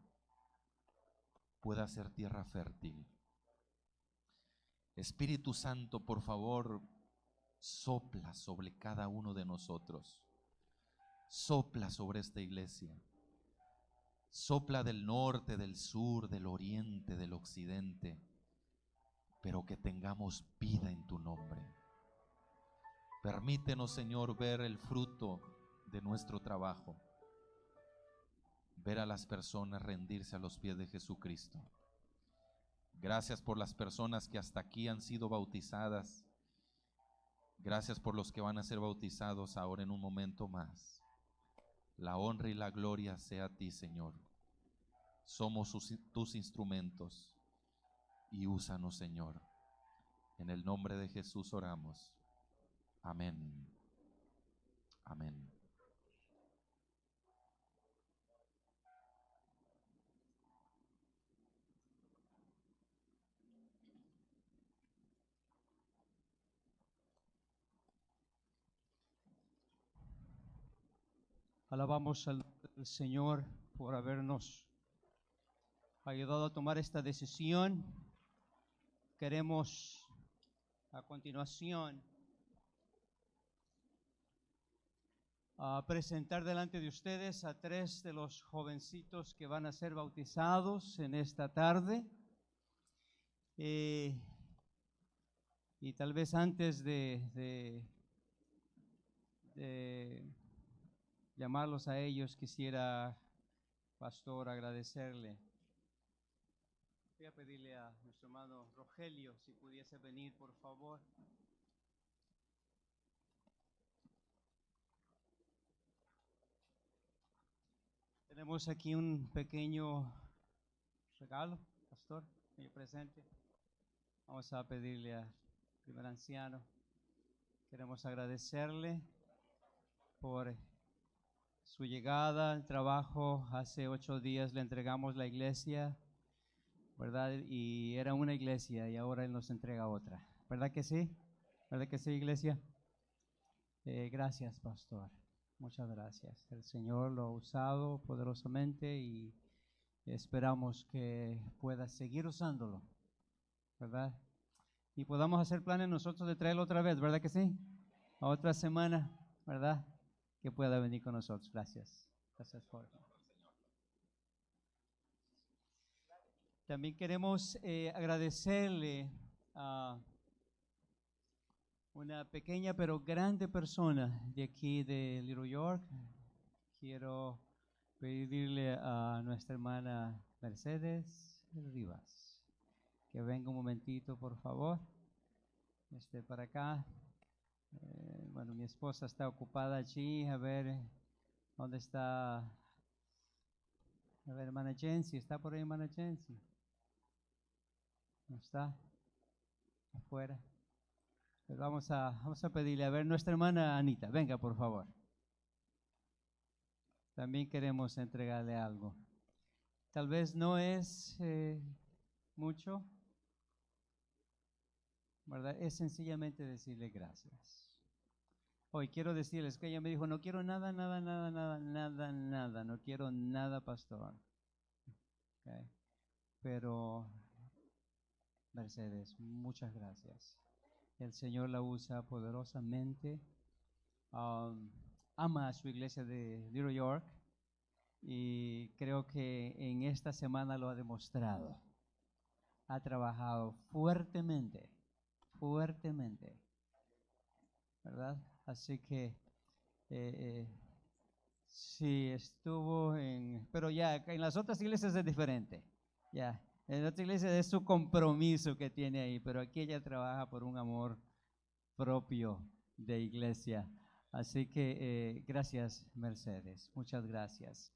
pueda ser tierra fértil. Espíritu Santo, por favor, sopla sobre cada uno de nosotros. Sopla sobre esta iglesia. Sopla del norte, del sur, del oriente, del occidente, pero que tengamos vida en tu nombre. Permítenos, Señor, ver el fruto de nuestro trabajo, ver a las personas rendirse a los pies de Jesucristo. Gracias por las personas que hasta aquí han sido bautizadas. Gracias por los que van a ser bautizados ahora en un momento más. La honra y la gloria sea a ti, Señor. Somos tus instrumentos y úsanos, Señor. En el nombre de Jesús oramos. Amén. Amén. Alabamos al Señor por habernos ayudado a tomar esta decisión. Queremos a continuación presentar delante de ustedes a 3 de los jovencitos que van a ser bautizados en esta tarde. Y tal vez antes de llamarlos a ellos, quisiera, pastor, agradecerle. Voy a pedirle a nuestro hermano Rogelio si pudiese venir, por favor. Tenemos aquí un pequeño regalo, pastor, medio presente. Vamos a pedirle al primer anciano. Queremos agradecerle por su llegada al trabajo. Hace 8 días le entregamos la iglesia, ¿verdad? Y era una iglesia y ahora Él nos entrega otra. ¿Verdad que sí? ¿Verdad que sí, iglesia? Gracias, pastor. Muchas gracias. El Señor lo ha usado poderosamente y esperamos que pueda seguir usándolo, ¿verdad? Y podamos hacer planes nosotros de traerlo otra vez, ¿verdad que sí? A otra semana, ¿verdad? Que pueda venir con nosotros. Gracias. Gracias, Jorge. También queremos agradecerle a una pequeña pero grande persona de aquí de Little York. Quiero pedirle a nuestra hermana Mercedes Rivas que venga un momentito, por favor. Para acá. Bueno, mi esposa está ocupada allí. A ver, ¿dónde está? A ver, hermana Jensi, ¿está por ahí, hermana Jensi? ¿No está? Afuera. Pero vamos a pedirle, a ver, nuestra hermana Anita, venga, por favor. También queremos entregarle algo. Tal vez no es mucho, ¿verdad? Es sencillamente decirle gracias. Hoy quiero decirles que ella me dijo, no quiero nada, no quiero nada, pastor. Okay. Pero, Mercedes, muchas gracias. El Señor la usa poderosamente. Ama a su iglesia de Little York y creo que en esta semana lo ha demostrado. Ha trabajado fuertemente, ¿verdad? Así que sí estuvo pero ya en las otras iglesias es diferente. Ya, en otras iglesias es su compromiso que tiene ahí, pero aquí ella trabaja por un amor propio de iglesia. Así que gracias, Mercedes, muchas gracias.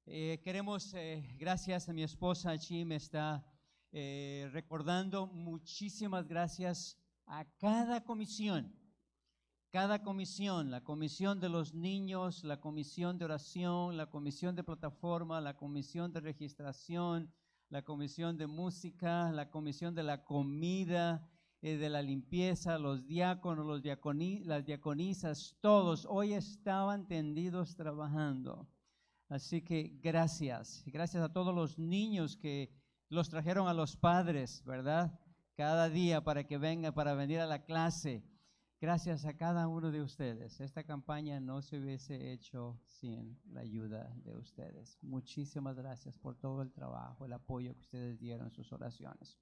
Queremos, gracias a mi esposa allí, me está recordando, muchísimas gracias a cada comisión, la comisión de los niños, la comisión de oración, la comisión de plataforma, la comisión de registración, la comisión de música, la comisión de la comida, de la limpieza, los diáconos, las diaconisas, todos hoy estaban tendidos trabajando. Así que gracias a todos los niños que los trajeron a los padres, ¿verdad? Cada día para que vengan, para venir a la clase. Gracias a cada uno de ustedes. Esta campaña no se hubiese hecho sin la ayuda de ustedes. Muchísimas gracias por todo el trabajo, el apoyo que ustedes dieron en sus oraciones.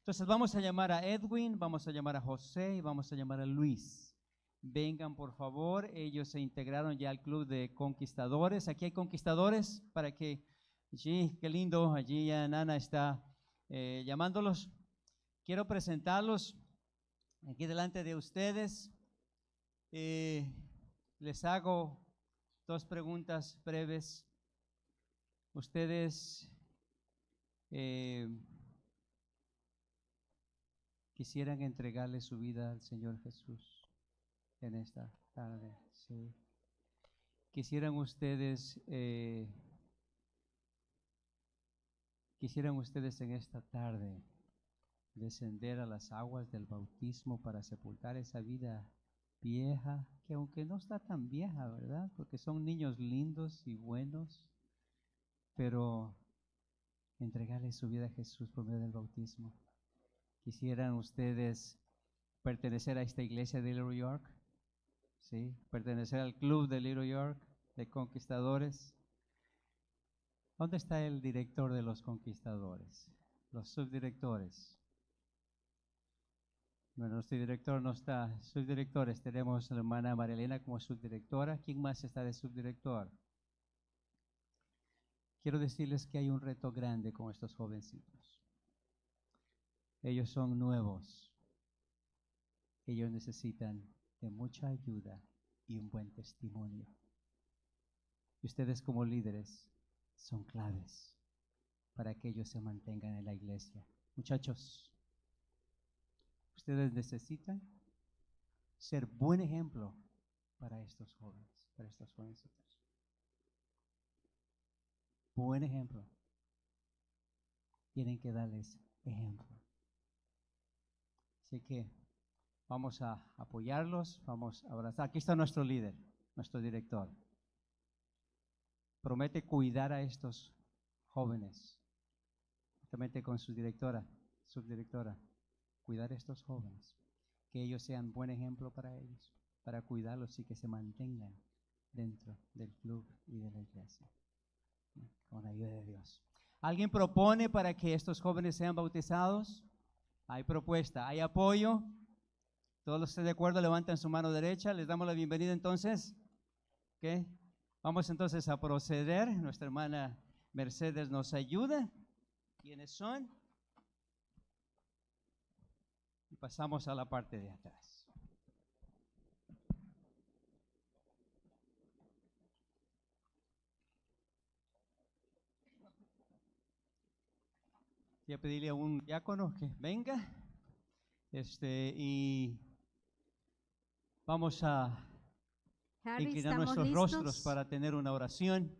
Entonces vamos a llamar a Edwin, vamos a llamar a José y vamos a llamar a Luis. Vengan por favor, ellos se integraron ya al club de conquistadores. Aquí hay conquistadores para que, sí, qué lindo, allí ya Nana está llamándolos. Quiero presentarlos aquí delante de ustedes. Les hago 2 preguntas breves. Ustedes quisieran entregarle su vida al Señor Jesús en esta tarde. Sí. Quisieran ustedes en esta tarde descender a las aguas del bautismo para sepultar esa vida vieja, que aunque no está tan vieja, ¿verdad? Porque son niños lindos y buenos, pero entregarle su vida a Jesús por medio del bautismo. ¿Quisieran ustedes pertenecer a esta iglesia de Little York? ¿Sí? Pertenecer al club de Little York de conquistadores. ¿Dónde está el director de los conquistadores? Los subdirectores. Bueno, nuestro director no está. Subdirectores, tenemos a la hermana Marilena como subdirectora. ¿Quién más está de subdirector? Quiero decirles que hay un reto grande con estos jovencitos. Ellos son nuevos. Ellos necesitan de mucha ayuda y un buen testimonio. Y ustedes como líderes son claves para que ellos se mantengan en la iglesia. Muchachos, ustedes necesitan ser buen ejemplo para estos jóvenes, para estos jovencitos. Buen ejemplo. Tienen que darles ejemplo. Así que vamos a apoyarlos, vamos a abrazar. Aquí está nuestro líder, nuestro director. Promete cuidar a estos jóvenes, justamente con su subdirectora, cuidar a estos jóvenes, que ellos sean buen ejemplo para ellos, para cuidarlos y que se mantengan dentro del club y de la iglesia, con la ayuda de Dios. ¿Alguien propone para que estos jóvenes sean bautizados? Hay propuesta, hay apoyo. Todos los que estén de acuerdo levantan su mano derecha. Les damos la bienvenida entonces. ¿Okay? Vamos entonces a proceder. Nuestra hermana Mercedes nos ayuda. ¿Quiénes son? Y pasamos a la parte de atrás. Voy a pedirle a un diácono que venga y vamos a inclinar nuestros rostros para tener una oración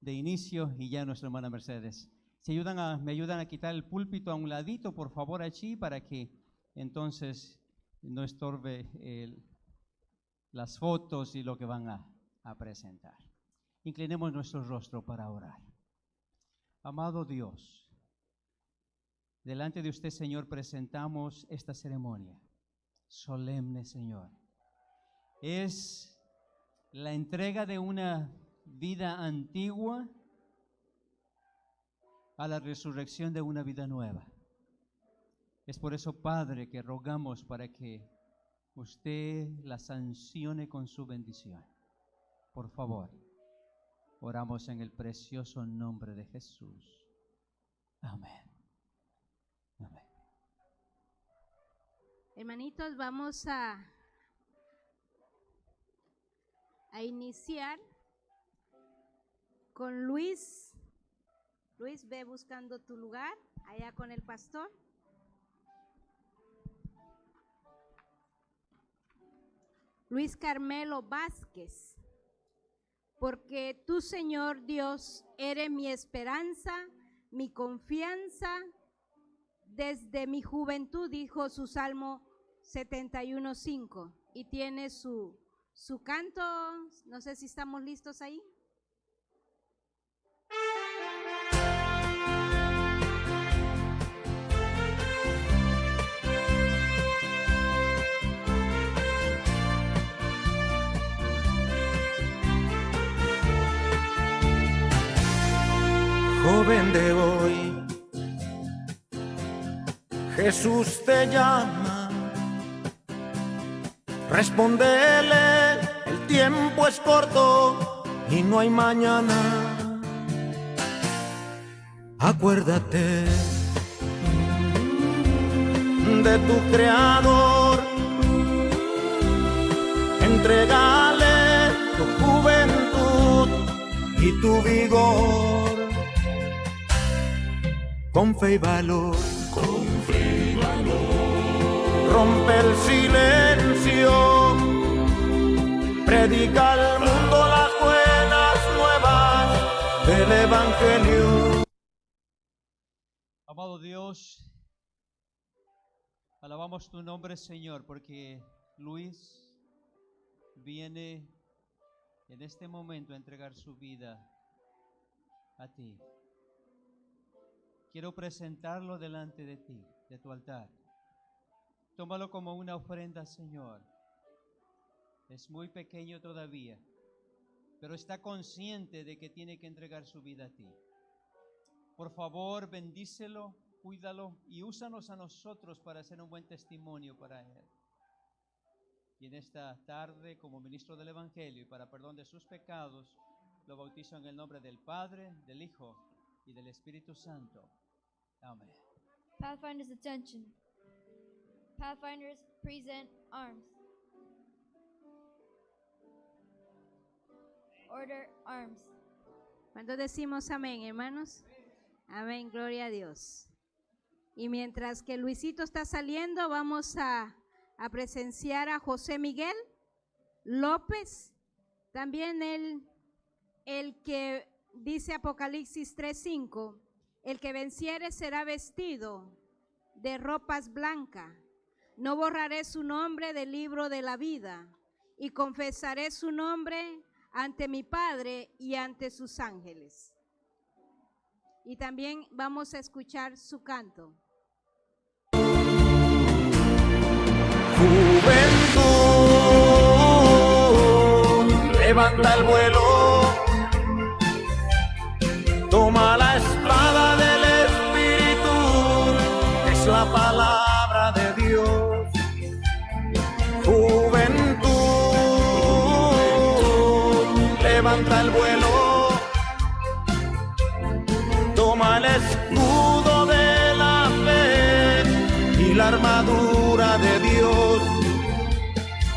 de inicio y ya nuestra hermana Mercedes. Me ayudan a quitar el púlpito a un ladito, por favor, allí, para que entonces no estorbe las fotos y lo que van a presentar. Inclinemos nuestro rostro para orar. Amado Dios, delante de usted, Señor, presentamos esta ceremonia solemne, Señor. Es la entrega de una vida antigua a la resurrección de una vida nueva. Es por eso, Padre, que rogamos para que usted la sancione con su bendición. Por favor, oramos en el precioso nombre de Jesús. Amén. Amén. Hermanitos, vamos a iniciar con Luis. Luis, ve buscando tu lugar allá con el pastor. Luis Carmelo Vázquez, porque tú, Señor Dios, eres mi esperanza, mi confianza. Desde mi juventud, dijo su Salmo 71:5, y tiene su canto. No sé si estamos listos ahí. Joven de hoy, Jesús te llama, respóndele, el tiempo es corto y no hay mañana. Acuérdate de tu Creador, entrégale tu juventud y tu vigor, con fe y valor. Rompe el silencio, predica al mundo las buenas nuevas del Evangelio. Amado Dios, alabamos tu nombre, Señor, porque Luis viene en este momento a entregar su vida a ti. Quiero presentarlo delante de ti, de tu altar. Tómalo como una ofrenda, Señor. Es muy pequeño todavía, pero está consciente de que tiene que entregar su vida a ti. Por favor, bendícelo, cuídalo y úsanos a nosotros para hacer un buen testimonio para él. Y en esta tarde, como ministro del Evangelio y para perdón de sus pecados, lo bautizo en el nombre del Padre, del Hijo y del Espíritu Santo. Amén. Pathfinders, attention. Pathfinders, present arms. Order arms. Cuando decimos amén, hermanos? Amén, gloria a Dios. Y mientras que Luisito está saliendo, vamos a presenciar a José Miguel López, también el que dice Apocalipsis 3:5, el que venciere será vestido de ropas blancas, no borraré su nombre del libro de la vida, y confesaré su nombre ante mi Padre y ante sus ángeles. Y también vamos a escuchar su canto. Juventud, levanta el vuelo, toma la espada del Espíritu, es la palabra de Dios. Juventud, levanta el vuelo, toma el escudo de la fe y la armadura de Dios,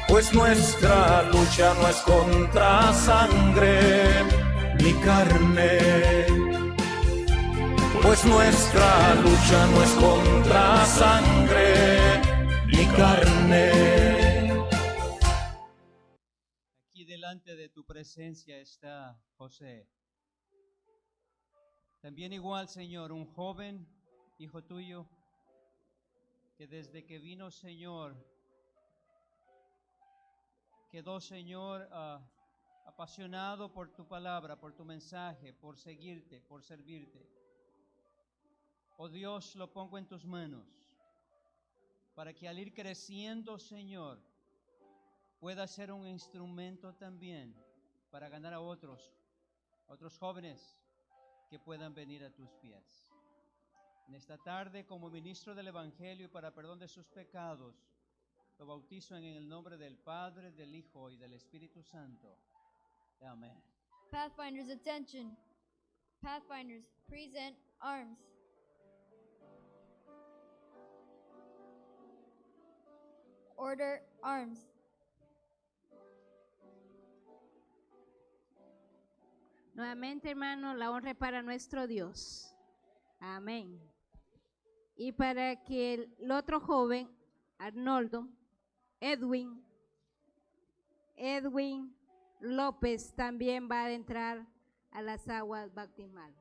pues nuestra lucha no es contra sangre ni carne, pues nuestra lucha no es contra sangre ni carne. Aquí delante de tu presencia está José. También igual, Señor, un joven hijo tuyo que desde que vino, Señor, quedó, Señor, apasionado por tu palabra, por tu mensaje, por seguirte, por servirte. Oh Dios, lo pongo en tus manos, para que al ir creciendo, Señor, pueda ser un instrumento también para ganar a otros jóvenes que puedan venir a tus pies. En esta tarde, como ministro del Evangelio y para perdón de sus pecados, lo bautizo en el nombre del Padre, del Hijo y del Espíritu Santo. Amén. Pathfinders, attention. Pathfinders, present arms. Order arms. Nuevamente, hermano, la honra para nuestro Dios. Amén. Y para que el otro joven, Arnoldo, Edwin López, también va a entrar a las aguas bautismales.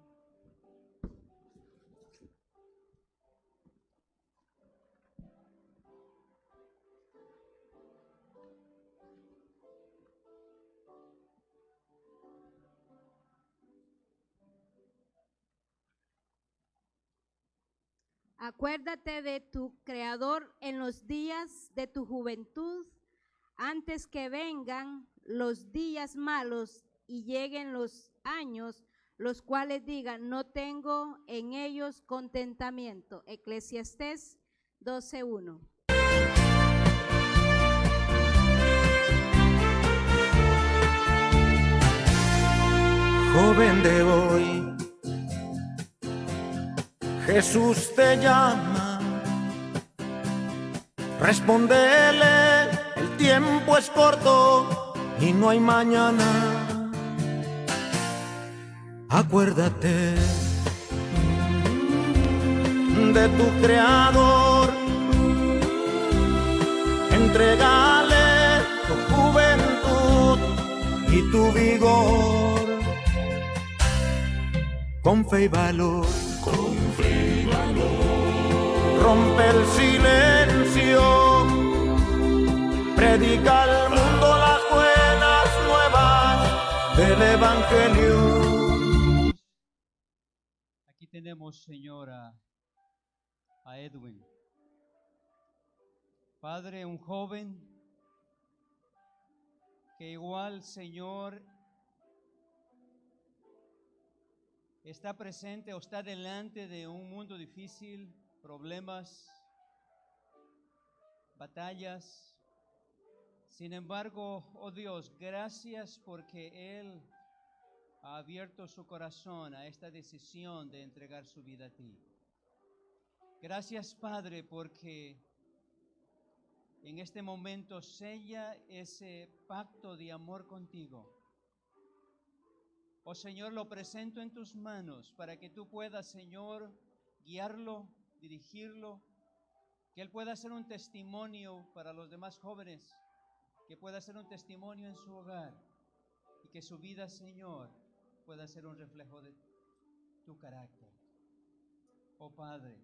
Acuérdate de tu Creador en los días de tu juventud, antes que vengan los días malos y lleguen los años, los cuales digan, no tengo en ellos contentamiento. Eclesiastés 12:1. Joven de hoy, Jesús te llama, respóndele, el tiempo es corto y no hay mañana. Acuérdate de tu Creador, entrégale tu juventud y tu vigor, con fe y valor, rompe el silencio, predica al mundo las buenas nuevas del Evangelio. Aquí tenemos, Señor, a Edwin. Padre, un joven que igual, Señor, está presente o está delante de un mundo difícil, problemas, batallas. Sin embargo, oh Dios, gracias porque Él ha abierto su corazón a esta decisión de entregar su vida a ti. Gracias, Padre, porque en este momento sella ese pacto de amor contigo. Oh Señor, lo presento en tus manos para que tú puedas, Señor, guiarlo, dirigirlo, que él pueda ser un testimonio para los demás jóvenes, que pueda ser un testimonio en su hogar y que su vida, Señor, pueda ser un reflejo de tu carácter. Oh Padre,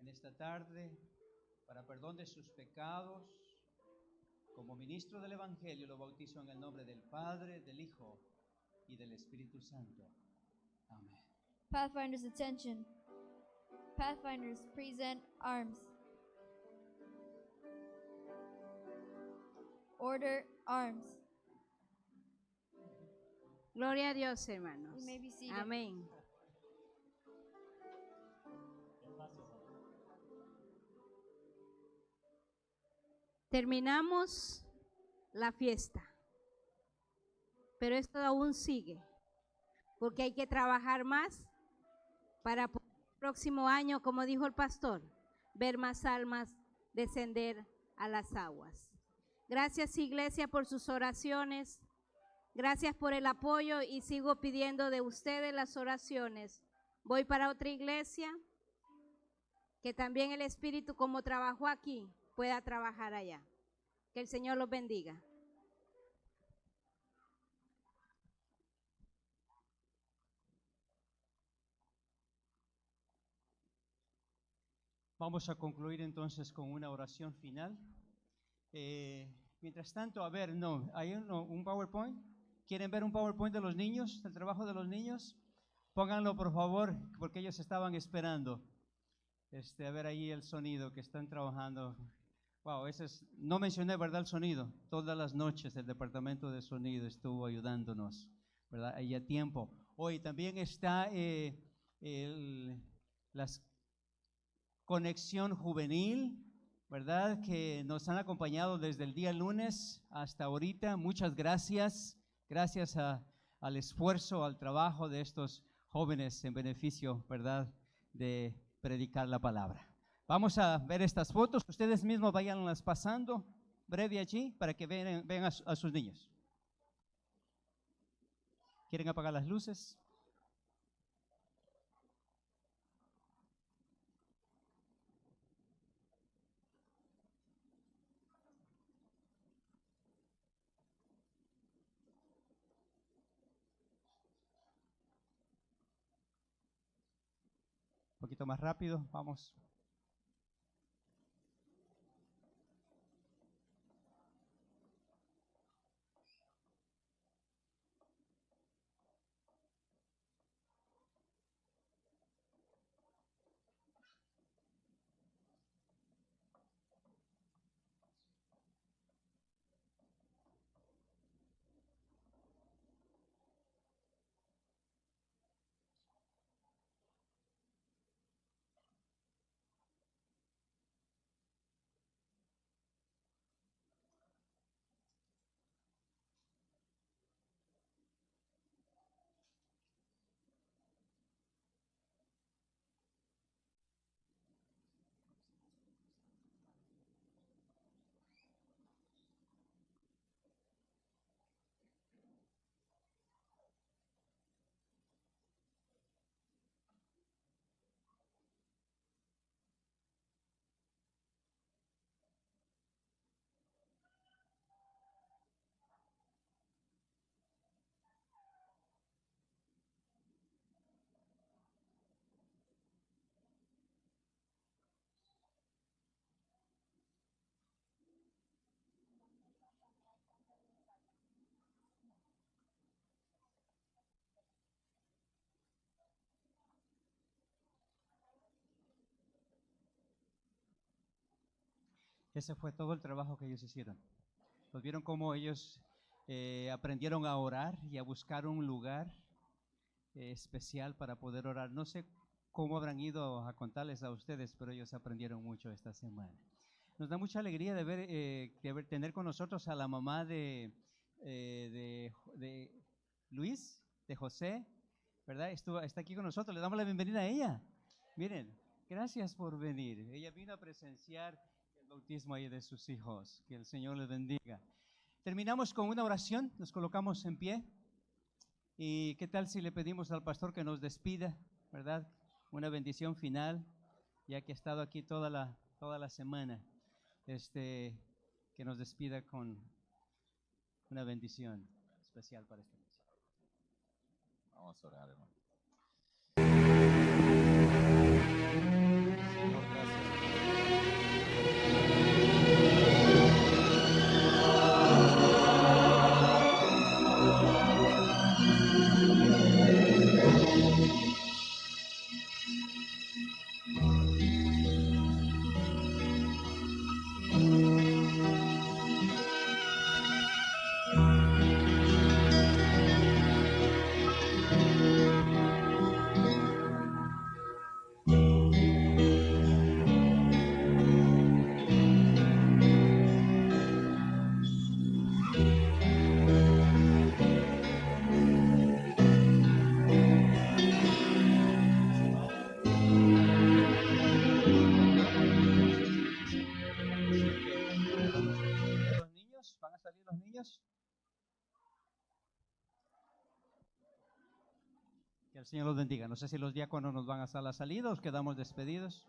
en esta tarde, para perdón de sus pecados, como ministro del Evangelio, lo bautizo en el nombre del Padre, del Hijo y del Espíritu Santo. Amén. Pathfinders, attention. Pathfinders, present arms. Order, arms. Gloria a Dios, hermanos. You may be seated. Amén. Terminamos la fiesta, pero esto aún sigue, porque hay que trabajar más para el próximo año, como dijo el pastor, ver más almas descender a las aguas. Gracias, iglesia, por sus oraciones. Gracias por el apoyo y sigo pidiendo de ustedes las oraciones. Voy para otra iglesia, que también el Espíritu, como trabajó aquí, pueda trabajar allá. Que el Señor los bendiga. Vamos a concluir entonces con una oración final. Mientras tanto, a ver, no, ¿hay un PowerPoint? ¿Quieren ver un PowerPoint de los niños, del trabajo de los niños? Pónganlo, por favor, porque ellos estaban esperando. A ver ahí el sonido que están trabajando. Wow, no mencioné, ¿verdad?, el sonido. Todas las noches el departamento de sonido estuvo ayudándonos, ¿verdad?, ahí a tiempo. Hoy también está la conexión juvenil, ¿verdad?, que nos han acompañado desde el día lunes hasta ahorita. Muchas gracias. Gracias al esfuerzo, al trabajo de estos jóvenes en beneficio, ¿verdad?, de predicar la palabra. Vamos a ver estas fotos. Ustedes mismos vayanlas pasando breve allí para que vean a sus niños. ¿Quieren apagar las luces? Un poquito más rápido, vamos. Ese fue todo el trabajo que ellos hicieron. Los vieron cómo ellos aprendieron a orar y a buscar un lugar especial para poder orar. No sé cómo habrán ido a contarles a ustedes, pero ellos aprendieron mucho esta semana. Nos da mucha alegría de tener con nosotros a la mamá de Luis, de José, ¿verdad? Está aquí con nosotros, le damos la bienvenida a ella. Miren, gracias por venir. Ella vino a presenciar el bautismo ahí de sus hijos. Que el Señor les bendiga. Terminamos con una oración, nos colocamos en pie. ¿Y qué tal si le pedimos al pastor que nos despida, verdad? Una bendición final, ya que ha estado aquí toda la semana. Que nos despida con una bendición especial para esta noche. Vamos a orar, hermano. ¿Van a salir los niños? Que el Señor los bendiga. No sé si los diáconos nos van a hacer la salida o quedamos despedidos.